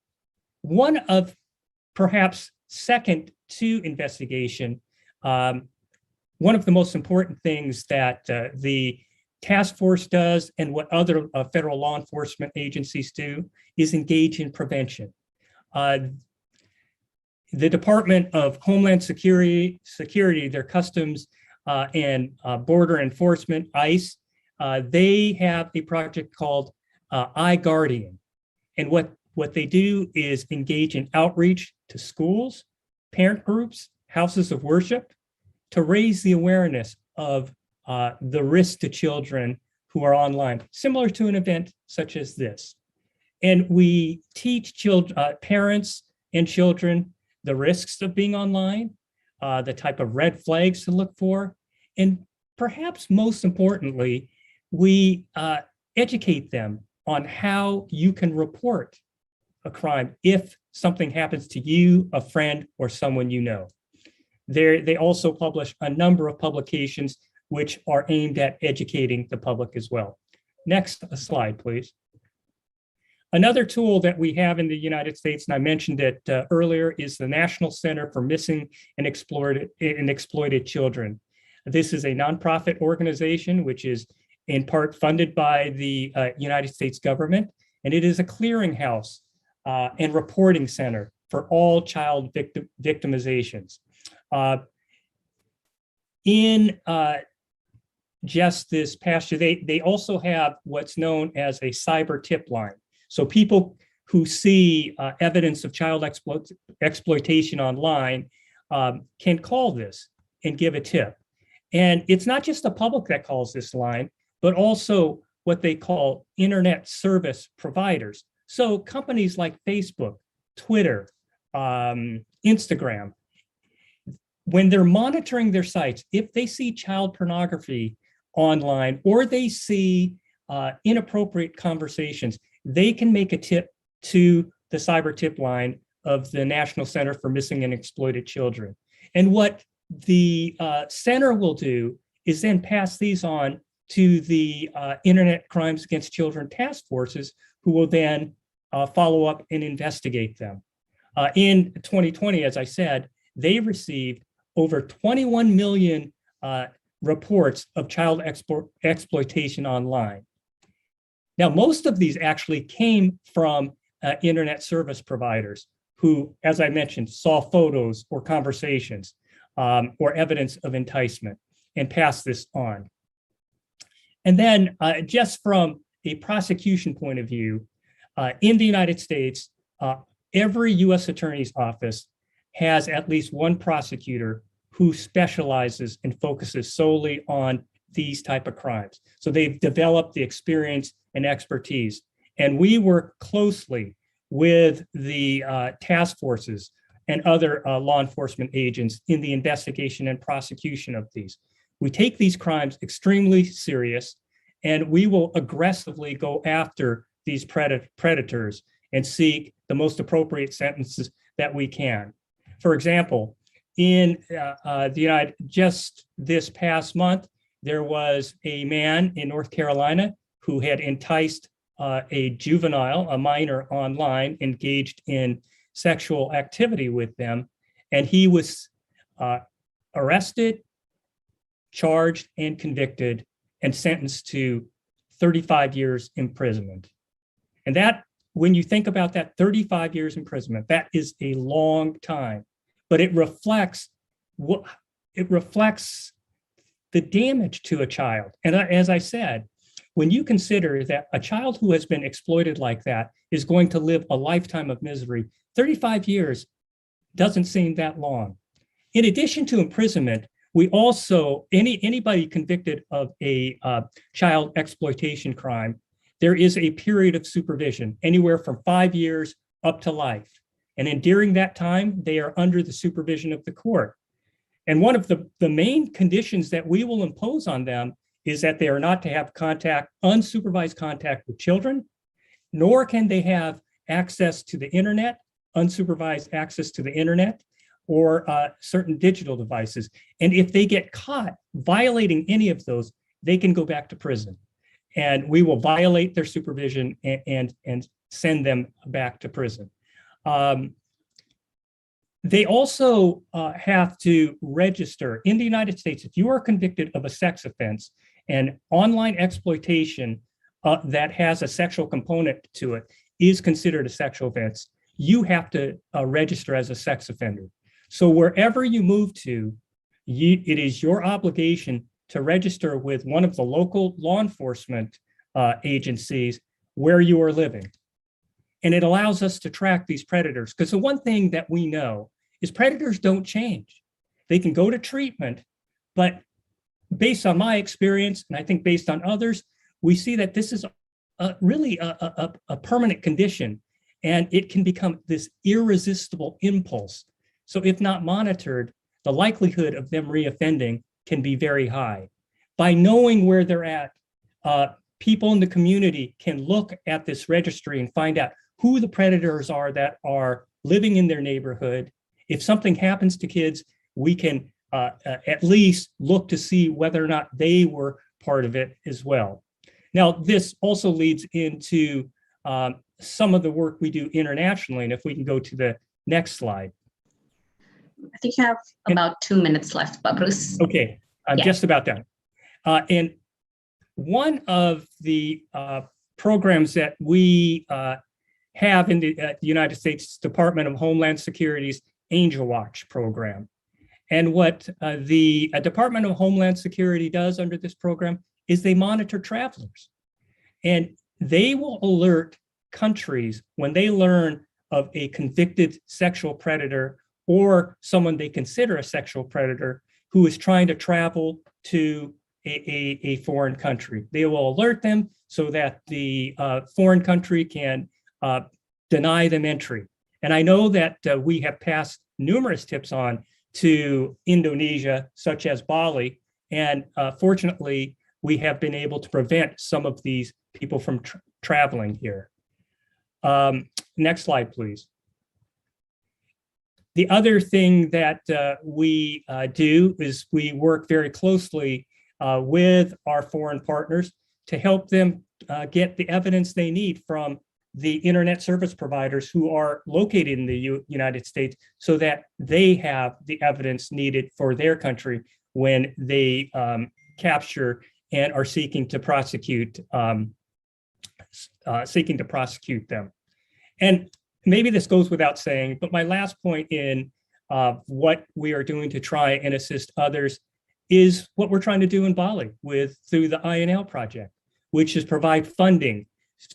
H: one of perhaps second to investigation, one of the most important things that the task force does and what other federal law enforcement agencies do is engage in prevention. The Department of Homeland Security, their Customs and Border Enforcement, ICE, they have a project called iGuardian. And what they do is engage in outreach to schools, parent groups, houses of worship, to raise the awareness of the risk to children who are online, similar to an event such as this. And we teach parents and children the risks of being online, the type of red flags to look for, and perhaps most importantly, we educate them on how you can report a crime if something happens to you, a friend, or someone you know. They also publish a number of publications which are aimed at educating the public as well. Next slide, please. Another tool that we have in the United States, and I mentioned it earlier, is the National Center for Missing and Exploited Children. This is a nonprofit organization which is in part funded by the United States government, and it is a clearinghouse and reporting center for all child victimizations. In just this past year, they also have what's known as a cyber tip line. So people who see evidence of child exploitation online can call this and give a tip. And it's not just the public that calls this line, but also what they call internet service providers. So companies like Facebook, Twitter, Instagram, when they're monitoring their sites, if they see child pornography online or they see inappropriate conversations, they can make a tip to the cyber tip line of the National Center for Missing and Exploited Children. And what the center will do is then pass these on to the Internet Crimes Against Children task forces, who will then follow up and investigate them. In 2020, as I said, they received over 21 million reports of child exploitation online. Now, most of these actually came from internet service providers who, as I mentioned, saw photos or conversations or evidence of enticement and pass this on. And then just from a prosecution point of view, in the United States, every US attorney's office has at least one prosecutor who specializes and focuses solely on these type of crimes. So they've developed the experience and expertise. And we work closely with the task forces and other law enforcement agents in the investigation and prosecution of these. We take these crimes extremely serious, and we will aggressively go after these predators and seek the most appropriate sentences that we can. For example, in just this past month, there was a man in North Carolina who had enticed a juvenile, a minor online, engaged in sexual activity with them, and he was arrested, charged, and convicted and sentenced to 35 years imprisonment. And that, when you think about that 35 years imprisonment, that is a long time, but it reflects the damage to a child. And as I said, when you consider that a child who has been exploited like that is going to live a lifetime of misery, 35 years doesn't seem that long. In addition to imprisonment, we also, anybody convicted of a child exploitation crime, there is a period of supervision, anywhere from 5 years up to life. And then during that time, they are under the supervision of the court. And one of the main conditions that we will impose on them is that they are not to have unsupervised contact with children, nor can they have access to the internet, unsupervised access to the internet, or certain digital devices. And if they get caught violating any of those, they can go back to prison. And we will violate their supervision and send them back to prison. They also have to register in the United States. If you are convicted of a sex offense and online exploitation that has a sexual component to it is considered a sexual offense, you have to register as a sex offender. So wherever you move to, it is your obligation to register with one of the local law enforcement agencies where you are living. And it allows us to track these predators, because the one thing that we know is predators don't change. They can go to treatment, but based on my experience, and I think based on others, we see that this is really a permanent condition, and it can become this irresistible impulse. So if not monitored, the likelihood of them reoffending can be very high. By knowing where they're at, people in the community can look at this registry and find out who the predators are that are living in their neighborhood. If something happens to kids, we can at least look to see whether or not they were part of it as well. Now, this also leads into some of the work we do internationally. And if we can go to the next slide.
E: I think you have about 2 minutes left, Pak Bruce.
H: Okay, I'm just about done. And one of the programs that we have in the United States Department of Homeland Security's Angel Watch program. And what the Department of Homeland Security does under this program is they monitor travelers. And they will alert countries when they learn of a convicted sexual predator or someone they consider a sexual predator who is trying to travel to a foreign country. They will alert them so that the foreign country can deny them entry. And I know that we have passed numerous tips on to Indonesia, such as Bali, and fortunately, we have been able to prevent some of these people from traveling here. Next slide, please. The other thing that we do is we work very closely with our foreign partners to help them get the evidence they need from the internet service providers who are located in the United States so that they have the evidence needed for their country when they capture and are seeking to prosecute them. And maybe this goes without saying, but my last point in what we are doing to try and assist others is what we're trying to do in Bali through the INL project, which is provide funding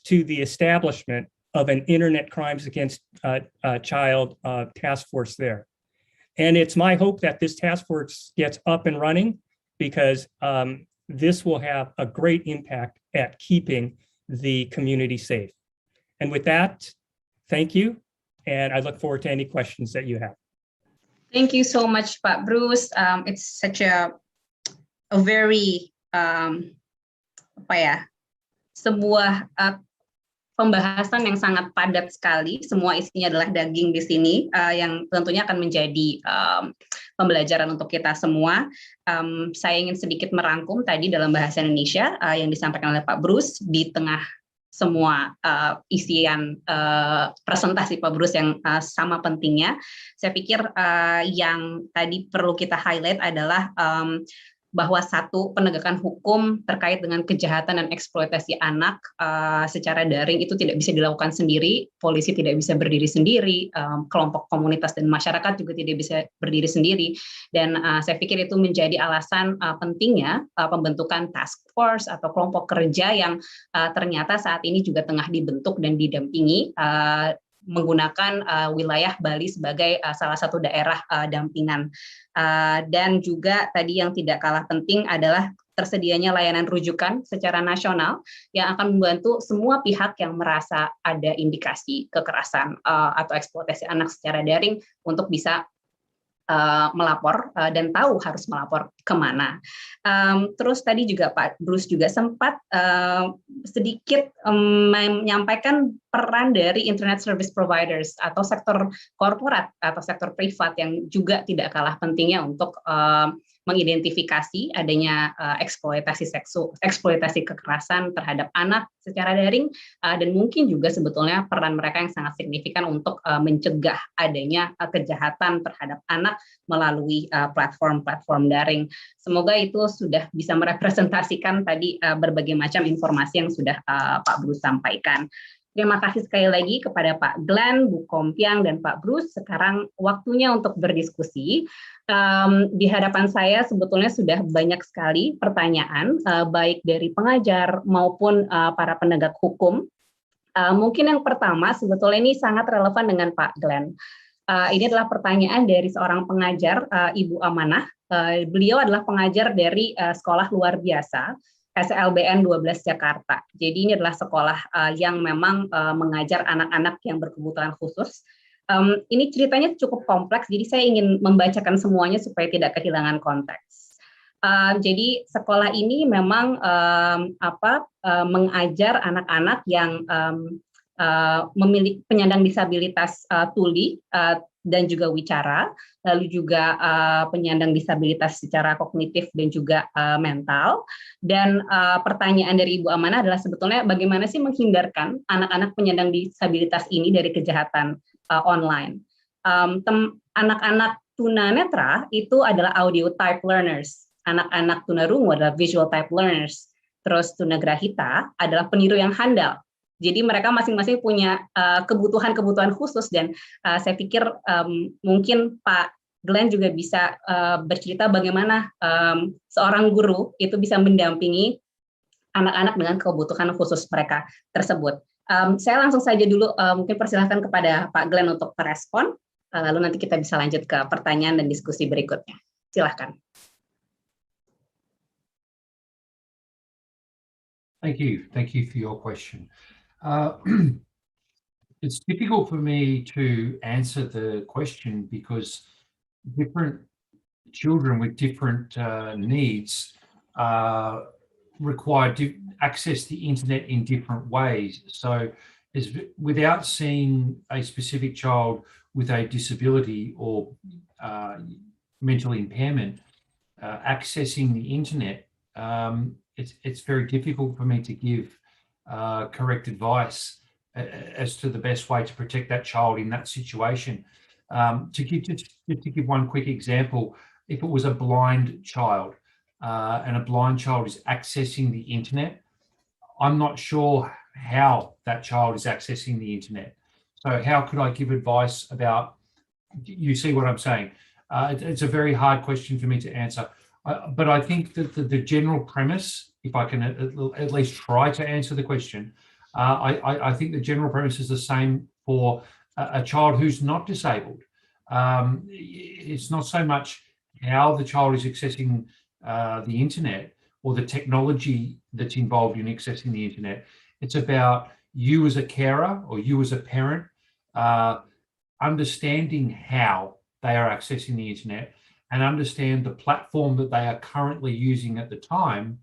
H: to the establishment of an Internet Crimes Against Child task force there. And it's my hope that this task force gets up and running, because this will have a great impact at keeping the community safe. And with that, thank you. And I look forward to any questions that you have.
E: Thank you so much, Pak Bruce. It's such a very sebuah pembahasan yang sangat padat sekali. Semua isinya adalah daging di sini, yang tentunya akan menjadi pembelajaran untuk kita semua. Saya ingin sedikit merangkum tadi dalam bahasa Indonesia yang disampaikan oleh Pak Bruce di tengah semua isian presentasi Pak Bruce yang sama pentingnya. Saya pikir yang tadi perlu kita highlight adalah bahwa satu, penegakan hukum terkait dengan kejahatan dan eksploitasi anak secara daring itu tidak bisa dilakukan sendiri, polisi tidak bisa berdiri sendiri, kelompok komunitas dan masyarakat juga tidak bisa berdiri sendiri, dan saya pikir itu menjadi alasan pentingnya pembentukan task force atau kelompok kerja yang ternyata saat ini juga tengah dibentuk dan didampingi menggunakan wilayah Bali sebagai salah satu daerah dampingan. Dan juga tadi yang tidak kalah penting adalah tersedianya layanan rujukan secara nasional yang akan membantu semua pihak yang merasa ada indikasi kekerasan atau eksploitasi anak secara daring untuk bisa melapor dan tahu harus melapor kemana. Terus tadi juga Pak Bruce juga sempat sedikit menyampaikan peran dari internet service providers atau sektor korporat atau sektor privat yang juga tidak kalah pentingnya untuk mengidentifikasi adanya eksploitasi kekerasan terhadap anak secara daring, dan mungkin juga sebetulnya peran mereka yang sangat signifikan untuk mencegah adanya kejahatan terhadap anak melalui platform-platform daring. Semoga itu sudah bisa merepresentasikan tadi berbagai macam informasi yang sudah Pak Bruce sampaikan. Terima kasih sekali lagi kepada Pak Glenn, Bu Kompiang, dan Pak Bruce. Sekarang waktunya untuk berdiskusi. Di hadapan saya sebetulnya sudah banyak sekali pertanyaan, baik dari pengajar maupun para penegak hukum. Mungkin yang pertama sebetulnya ini sangat relevan dengan Pak Glenn. Ini adalah pertanyaan dari seorang pengajar, Ibu Amanah. Beliau adalah pengajar dari sekolah luar biasa, SLBN 12 Jakarta. Jadi ini adalah sekolah yang memang mengajar anak-anak yang berkebutuhan khusus. Ini ceritanya cukup kompleks, jadi saya ingin membacakan semuanya supaya tidak kehilangan konteks. Jadi sekolah ini memang mengajar anak-anak yang memiliki penyandang disabilitas tuli dan juga wicara, lalu juga penyandang disabilitas secara kognitif dan juga mental. Dan pertanyaan dari Ibu Amanah adalah sebetulnya bagaimana sih menghindarkan anak-anak penyandang disabilitas ini dari kejahatan online. Anak-anak tunanetra itu adalah audio type learners, anak-anak tunarungu adalah visual type learners, terus tunagrahita adalah peniru yang handal. Jadi mereka masing-masing punya kebutuhan-kebutuhan khusus, dan saya pikir mungkin Pak Glenn juga bisa bercerita bagaimana seorang guru itu bisa mendampingi anak-anak dengan kebutuhan khusus mereka tersebut. Saya langsung saja dulu mungkin persilahkan kepada Pak Glenn untuk merespon, lalu nanti kita bisa lanjut ke pertanyaan dan diskusi berikutnya. Silahkan.
F: Thank you for your question. It's difficult for me to answer the question because different children with different needs require to access the internet in different ways. So without seeing a specific child with a disability or mental impairment accessing the internet, it's very difficult for me to give correct advice as to the best way to protect that child in that situation. To give one quick example, if it was a blind child and a blind child is accessing the internet, I'm not sure how that child is accessing the internet. So how could I give advice about, you see what I'm saying? It's a very hard question for me to answer. But I think that the general premise, if I can at least try to answer the question, I think the general premise is the same for a child who's not disabled. It's not so much how the child is accessing the internet or the technology that's involved in accessing the internet. It's about you as a carer or you as a parent understanding how they are accessing the internet and understand the platform that they are currently using at the time,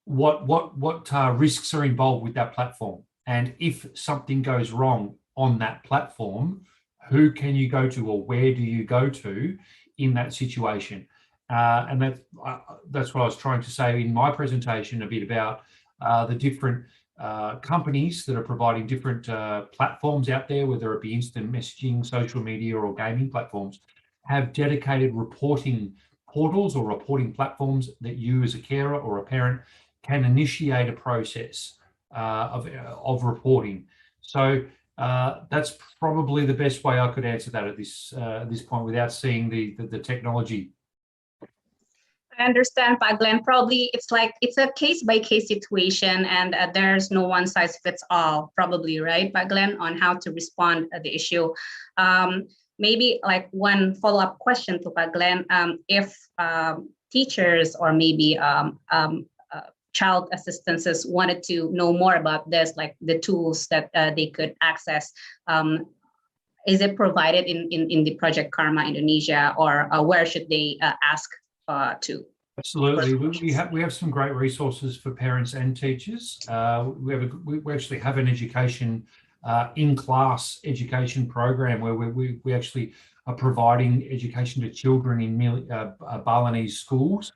F: what risks are involved with that platform. And if something goes wrong on that platform, who can you go to or where do you go to in that situation? And that's what I was trying to say in my presentation, a bit about the different companies that are providing different platforms out there, whether it be instant messaging, social media, or gaming platforms, have dedicated reporting portals or reporting platforms that you as a carer or a parent can initiate a process of reporting. So that's probably the best way I could answer that at this point without seeing the technology.
E: I understand, Pak Glenn. Probably it's a case-by-case situation, and there's no one size fits all, probably, right, Pak Glenn, on how to respond to the issue. Maybe like one follow-up question to Pak Glenn, if teachers or maybe child assistances wanted to know more about this, like the tools that they could access, is it provided in the Project Karma Indonesia, or where should they ask to?
F: Absolutely, we have some great resources for parents and teachers. We actually have an education in-class education program where we actually are providing education to children in Balinese schools.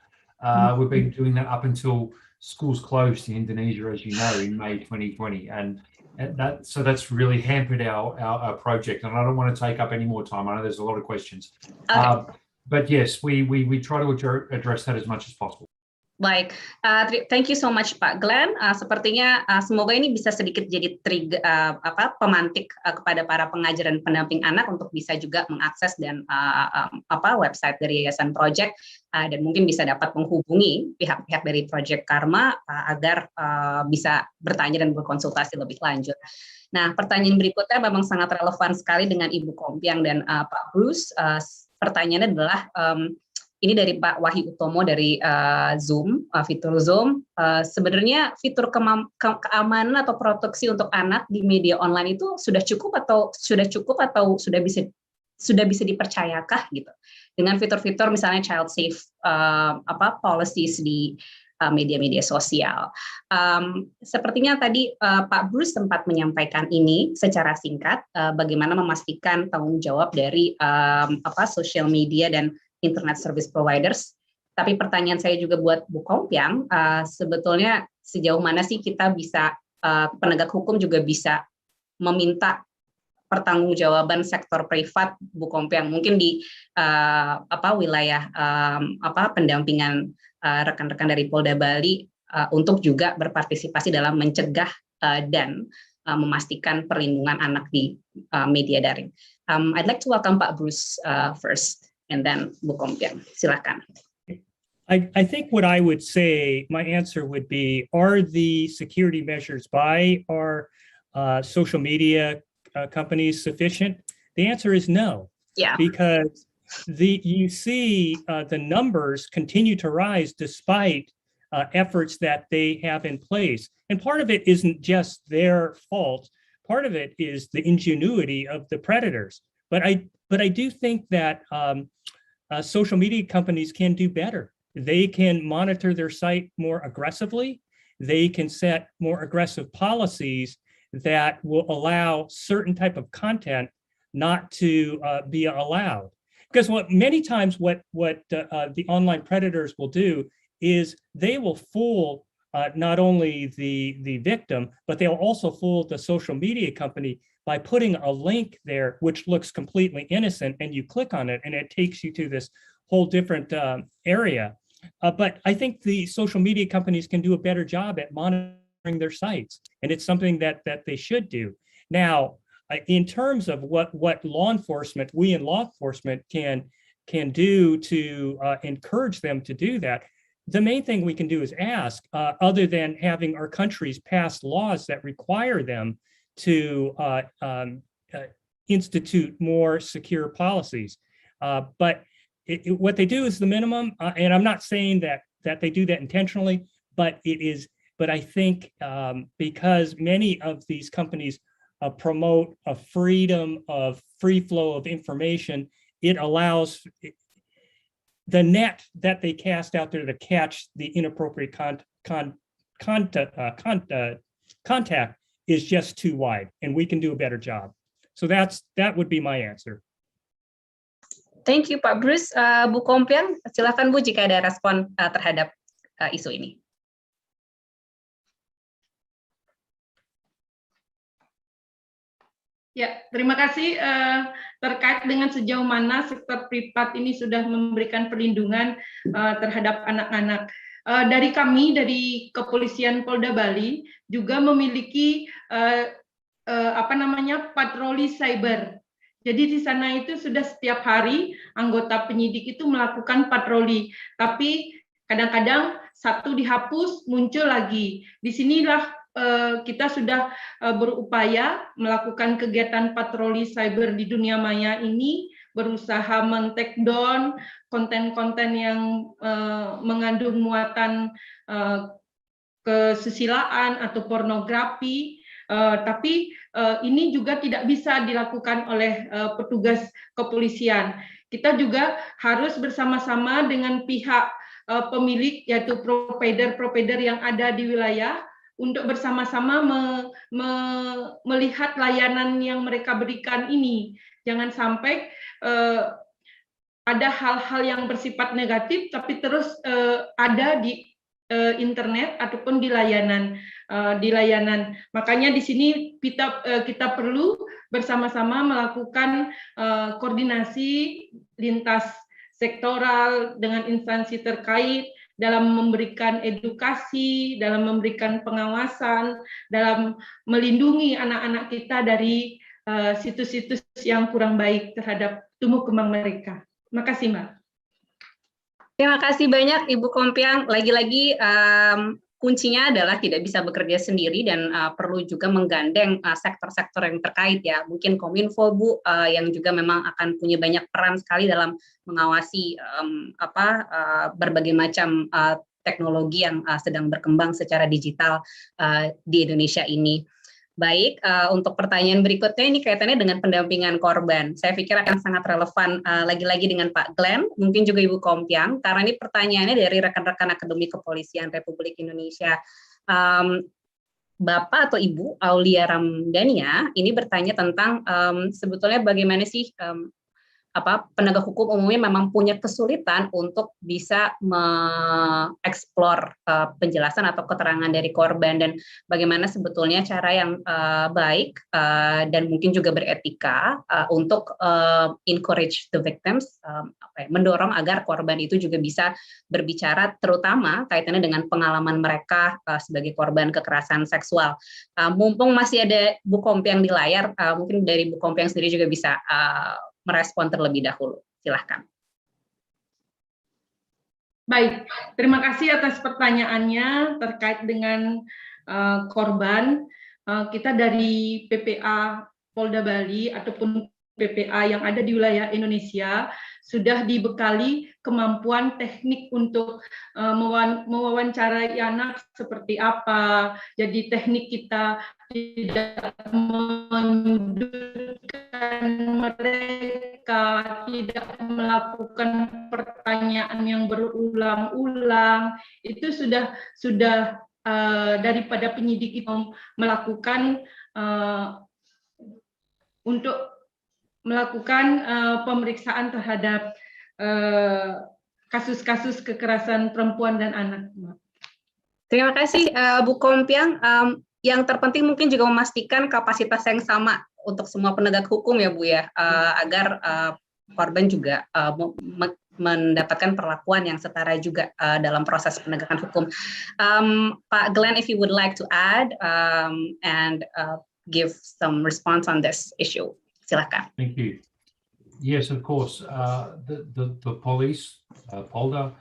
F: We've been doing that up until schools closed in Indonesia, as you know, in May 2020, and so that's really hampered our project. And I don't want to take up any more time. I know there's a lot of questions. Okay. But yes, we try to address that as much as possible.
E: Baik, thank you so much Pak Glenn. Sepertinya semoga ini bisa sedikit jadi trigger, pemantik kepada para pengajar dan pendamping anak untuk bisa juga mengakses dan website dari Yayasan Project, dan mungkin bisa dapat menghubungi pihak-pihak dari Project Karma agar bisa bertanya dan berkonsultasi lebih lanjut. Nah, pertanyaan berikutnya memang sangat relevan sekali dengan Ibu Kompiang dan Pak Bruce. Pertanyaannya adalah ini dari Pak Wahyu Utomo dari Zoom, fitur Zoom. Sebenarnya fitur keamanan atau proteksi untuk anak di media online itu sudah cukup atau sudah bisa dipercayakah gitu? Dengan fitur-fitur misalnya child safe policies di media-media sosial. Sepertinya tadi Pak Bruce sempat menyampaikan ini secara singkat, bagaimana memastikan tanggung jawab dari social media dan internet service providers. Tapi pertanyaan saya juga buat Bu Kompiang, sebetulnya sejauh mana sih kita bisa, penegak hukum juga bisa meminta pertanggungjawaban sektor privat, Bu Kompiang, mungkin di wilayah pendampingan rekan-rekan dari Polda Bali untuk juga berpartisipasi dalam mencegah dan memastikan perlindungan anak di media daring. I'd like to welcome Pak Bruce first, and then Bu Kompiang. Silakan.
H: I think what I would say, my answer would be, are the security measures by our social media companies sufficient? The answer is no.
E: Yeah.
H: Because you see the numbers continue to rise despite efforts that they have in place. And part of it isn't just their fault. Part of it is the ingenuity of the predators. But I do think that social media companies can do better. They can monitor their site more aggressively. They can set more aggressive policies that will allow certain type of content not to be allowed. Because many times what the online predators will do is they will fool not only the victim, but they'll also fool the social media company by putting a link there which looks completely innocent, and you click on it and it takes you to this whole different area. But I think the social media companies can do a better job at monitoring their sites, and it's something that they should do. Now, in terms of what law enforcement, we in law enforcement can do to encourage them to do that, the main thing we can do is ask, other than having our countries pass laws that require them to institute more secure policies. But what they do is the minimum, and I'm not saying that they do that intentionally, but I think because many of these companies promote a freedom of free flow of information, it allows the net that they cast out there to catch the inappropriate contact is just too wide, and we can do a better job. So that would be my answer.
E: Thank you, Pak Bruce. Bu Kompiang, silakan Bu jika ada respon terhadap isu ini.
G: Ya, terima kasih. Terkait dengan sejauh mana sektor privat ini sudah memberikan perlindungan terhadap anak-anak. Dari kami, dari Kepolisian Polda Bali, juga memiliki patroli cyber. Jadi di sana itu sudah setiap hari anggota penyidik itu melakukan patroli. Tapi kadang-kadang satu dihapus, muncul lagi. Disinilah kita sudah berupaya melakukan kegiatan patroli cyber di dunia maya ini, berusaha men-take down konten-konten yang mengandung muatan kesusilaan atau pornografi, tapi ini juga tidak bisa dilakukan oleh petugas kepolisian. Kita juga harus bersama-sama dengan pihak pemilik, yaitu provider-provider yang ada di wilayah, untuk bersama-sama melihat layanan yang mereka berikan ini. Jangan sampai ada hal-hal yang bersifat negatif, tapi terus ada di internet ataupun di layanan. Makanya di sini kita perlu bersama-sama melakukan koordinasi lintas sektoral dengan instansi terkait, dalam memberikan edukasi, dalam memberikan pengawasan, dalam melindungi anak-anak kita dari situs-situs yang kurang baik terhadap tumbuh kembang mereka. Terima kasih, Mbak.
E: Terima kasih banyak, Ibu Kompiang. Lagi-lagi kuncinya adalah tidak bisa bekerja sendiri dan perlu juga menggandeng sektor-sektor yang terkait ya. Mungkin Kominfo, Bu, yang juga memang akan punya banyak peran sekali dalam mengawasi berbagai macam teknologi yang sedang berkembang secara digital di Indonesia ini. Baik, untuk pertanyaan berikutnya ini kaitannya dengan pendampingan korban. Saya pikir akan sangat relevan lagi-lagi dengan Pak Glenn, mungkin juga Ibu Kompiang, karena ini pertanyaannya dari rekan-rekan Akademi Kepolisian Republik Indonesia. Bapak atau Ibu Aulia Ramdhania ini bertanya tentang sebetulnya bagaimana sih penegak hukum umumnya memang punya kesulitan untuk bisa mengeksplor penjelasan atau keterangan dari korban, dan bagaimana sebetulnya cara yang baik dan mungkin juga beretika untuk encourage the victims, mendorong agar korban itu juga bisa berbicara, terutama kaitannya dengan pengalaman mereka sebagai korban kekerasan seksual. Mumpung masih ada Bu Kompiang di layar, mungkin dari Bu Kompiang sendiri juga bisa merespon terlebih dahulu. Silahkan.
G: Baik, terima kasih atas pertanyaannya terkait dengan korban. Kita dari PPA Polda Bali ataupun PPA yang ada di wilayah Indonesia sudah dibekali kemampuan teknik untuk mewawancarai anak seperti apa. Jadi teknik kita tidak menyudutkan mereka, tidak melakukan pertanyaan yang berulang-ulang. Itu sudah daripada penyidik itu melakukan untuk melakukan pemeriksaan terhadap kasus-kasus kekerasan perempuan dan anak.
E: Terima kasih Bu Kompiang. Yang terpenting mungkin juga memastikan kapasitas yang sama untuk semua penegak hukum ya Bu ya, agar korban juga mendapatkan perlakuan yang setara juga dalam proses penegakan hukum. Pak Glenn, if you would like to add and give some response on this issue. Silakan.
F: Thank you. Yes, of course. The police, Polda,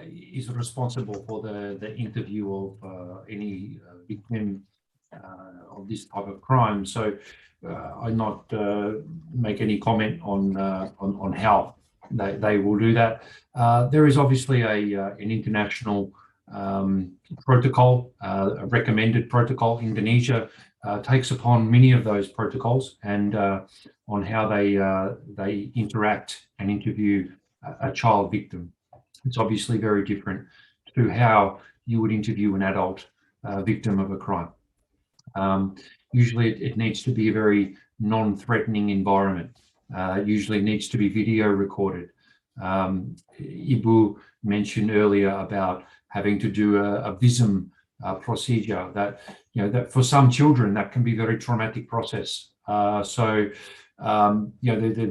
F: is responsible for the interview of any victim of this type of crime. So I not make any comment on how they will do that. There is obviously an international protocol, a recommended protocol. Indonesia takes upon many of those protocols and on how they interact and interview a child victim. It's obviously very different to how you would interview an adult victim of a crime. Usually it needs to be a very non-threatening environment. Usually needs to be video recorded. Ibu mentioned earlier about having to do a visum procedure that, that for some children, that can be a very traumatic process. There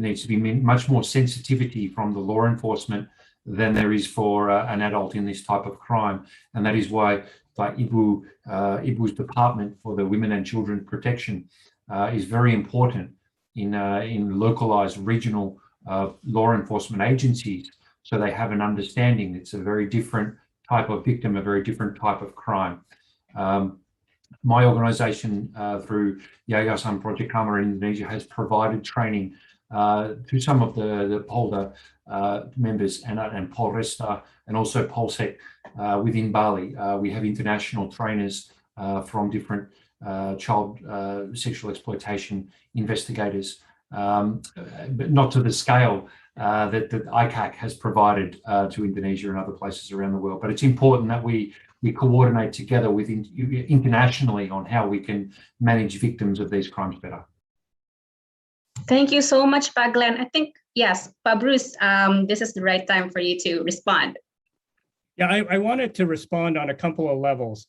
F: needs to be much more sensitivity from the law enforcement than there is for an adult in this type of crime. And that is why Ibu's Department for the Women and Children Protection is very important in localized regional law enforcement agencies, so they have an understanding. It's a very different type of victim, a very different type of crime. My organization, through Yayasan Project Karma in Indonesia, has provided training to some of the Polda members and Polresta and also Polsek within Bali. We have international trainers from different child sexual exploitation investigators, but not to the scale that ICAC has provided to Indonesia and other places around the world. But it's important that we coordinate together internationally on how we can manage victims of these crimes better.
E: Thank you so much, Pak Glenn. I think, yes, Pak Bruce, this is the right time for you to respond.
H: Yeah, I wanted to respond on a couple of levels.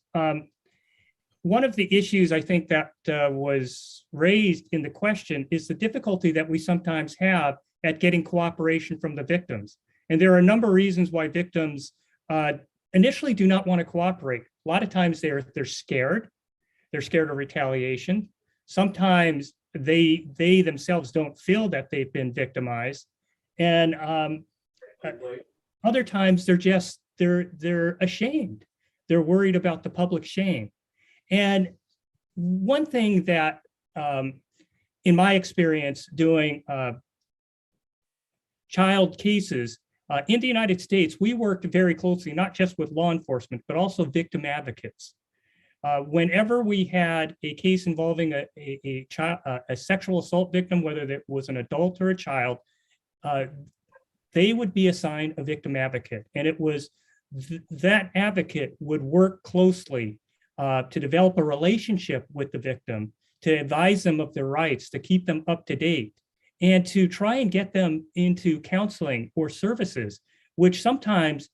H: One of the issues I think that was raised in the question is the difficulty that we sometimes have at getting cooperation from the victims. And there are a number of reasons why victims initially do not want to cooperate. A lot of times they're scared. They're scared of retaliation. Sometimes they themselves don't feel that they've been victimized. And other times they're ashamed. They're worried about the public shame. And one thing that, in my experience doing child cases in the United States, we worked very closely, not just with law enforcement, but also victim advocates. Whenever we had a case involving a sexual assault victim, whether it was an adult or a child, they would be assigned a victim advocate. And it was that advocate would work closely to develop a relationship with the victim, to advise them of their rights, to keep them up to date, and to try and get them into counseling or services, which sometimes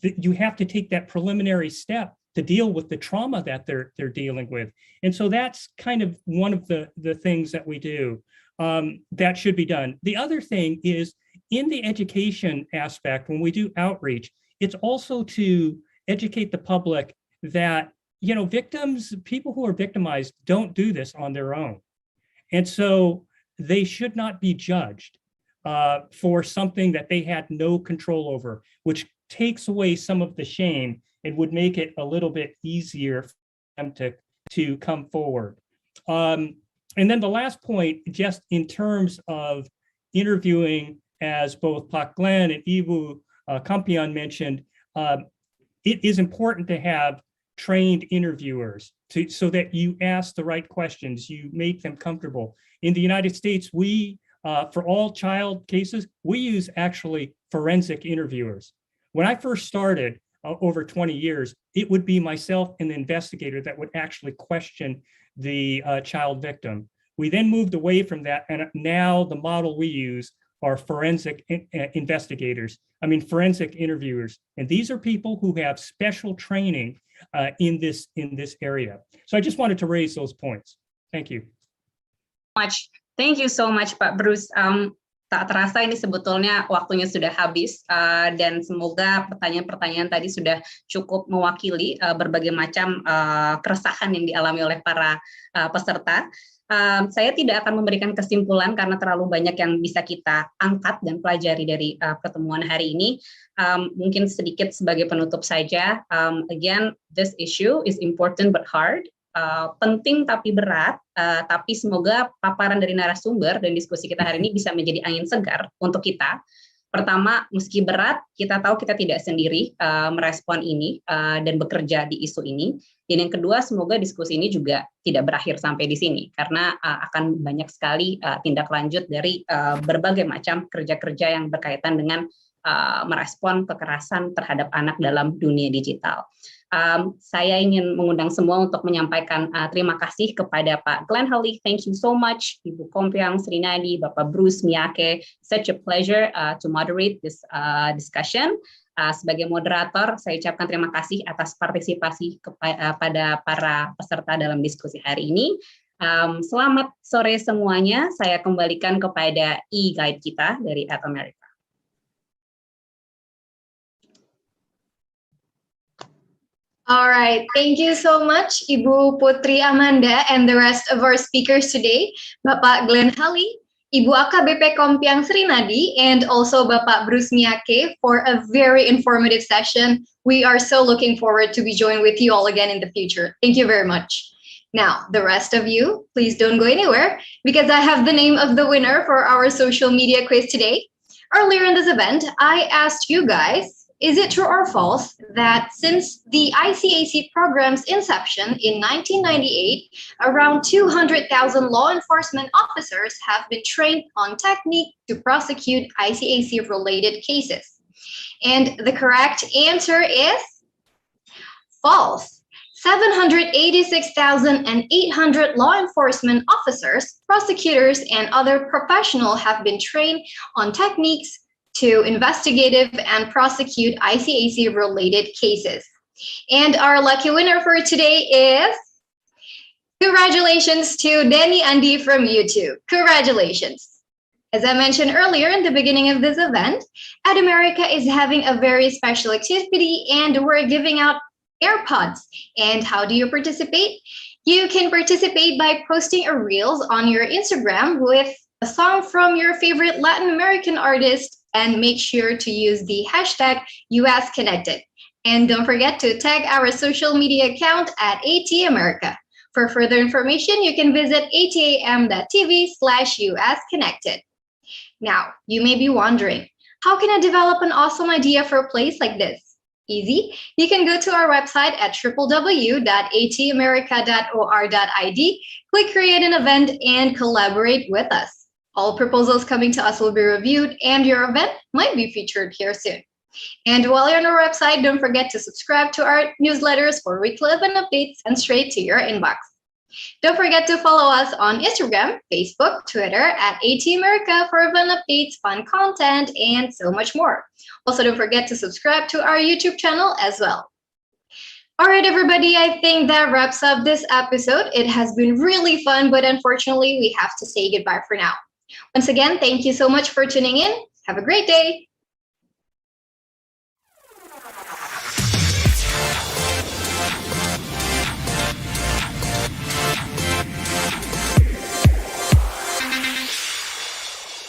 H: you have to take that preliminary step to deal with the trauma that they're dealing with. And so that's kind of one of the things that we do that should be done. The other thing is in the education aspect, when we do outreach, it's also to educate the public that victims, people who are victimized, don't do this on their own. And so they should not be judged for something that they had no control over, which takes away some of the shame and would make it a little bit easier for them to come forward. And then the last point, just in terms of interviewing, as both Pak Glenn and Ibu Kampian mentioned, it is important to have trained interviewers so that you ask the right questions, you make them comfortable. In the United States, we, for all child cases, we use actually forensic interviewers. When I first started over 20 years, it would be myself and the investigator that would actually question the child victim. We then moved away from that, and now the model we use are forensic forensic interviewers. And these are people who have special training in this area. So I just wanted to raise those points. Thank you.
E: Thank you so much, Pak Bruce. Tak terasa ini sebetulnya waktunya sudah habis dan semoga pertanyaan-pertanyaan tadi sudah cukup mewakili berbagai macam keresahan yang dialami oleh para peserta. Saya tidak akan memberikan kesimpulan karena terlalu banyak yang bisa kita angkat dan pelajari dari pertemuan hari ini. Mungkin sedikit sebagai penutup saja. Again, this issue is important but hard. Penting tapi berat, tapi semoga paparan dari narasumber dan diskusi kita hari ini bisa menjadi angin segar untuk kita. Pertama, meski berat, kita tahu kita tidak sendiri merespon ini dan bekerja di isu ini. Dan yang kedua, semoga diskusi ini juga tidak berakhir sampai di sini, karena akan banyak sekali tindak lanjut dari berbagai macam kerja-kerja yang berkaitan dengan merespon kekerasan terhadap anak dalam dunia digital. Saya ingin mengundang semua untuk menyampaikan terima kasih kepada Pak Glenn Hawley. Thank you so much, Ibu Kompiang Srinadi, Bapak Bruce Miyake. Such a pleasure to moderate this discussion. Sebagai moderator, saya ucapkan terima kasih atas partisipasi pada para peserta dalam diskusi hari ini. Selamat sore semuanya. Saya kembalikan kepada e-guide kita dari @America.
A: All right, thank you so much, Ibu Putri Amanda and the rest of our speakers today, Bapak Glenn Hawley, Ibu AKBP Kompiang Srinadi, and also Bapak Bruce Miyake for a very informative session. We are so looking forward to be joined with you all again in the future. Thank you very much. Now, the rest of you, please don't go anywhere because I have the name of the winner for our social media quiz today. Earlier in this event, I asked you guys, is it true or false that since the ICAC program's inception in 1998, around 200,000 law enforcement officers have been trained on technique to prosecute ICAC-related cases? And the correct answer is false. 786,800 law enforcement officers, prosecutors, and other professionals have been trained on techniques to investigative and prosecute ICAC-related cases. And our lucky winner for today is, congratulations to Danny Andy from YouTube. Congratulations. As I mentioned earlier in the beginning of this event, @America is having a very special activity and we're giving out AirPods. And how do you participate? You can participate by posting a Reels on your Instagram with a song from your favorite Latin American artist, and make sure to use the hashtag #USConnected. And don't forget to tag our social media account @ATAmerica. For further information, you can visit atam.tv/USConnected. Now, you may be wondering, how can I develop an awesome idea for a place like this? Easy. You can go to our website at www.atamerica.or.id, click create an event, and collaborate with us. All proposals coming to us will be reviewed and your event might be featured here soon. And while you're on our website, don't forget to subscribe to our newsletters for weekly event updates and straight to your inbox. Don't forget to follow us on Instagram, Facebook, Twitter @ATAmerica for event updates, fun content, and so much more. Also, don't forget to subscribe to our YouTube channel as well. All right, everybody, I think that wraps up this episode. It has been really fun, but unfortunately, we have to say goodbye for now. Once again, thank you so much for tuning in. Have a great day.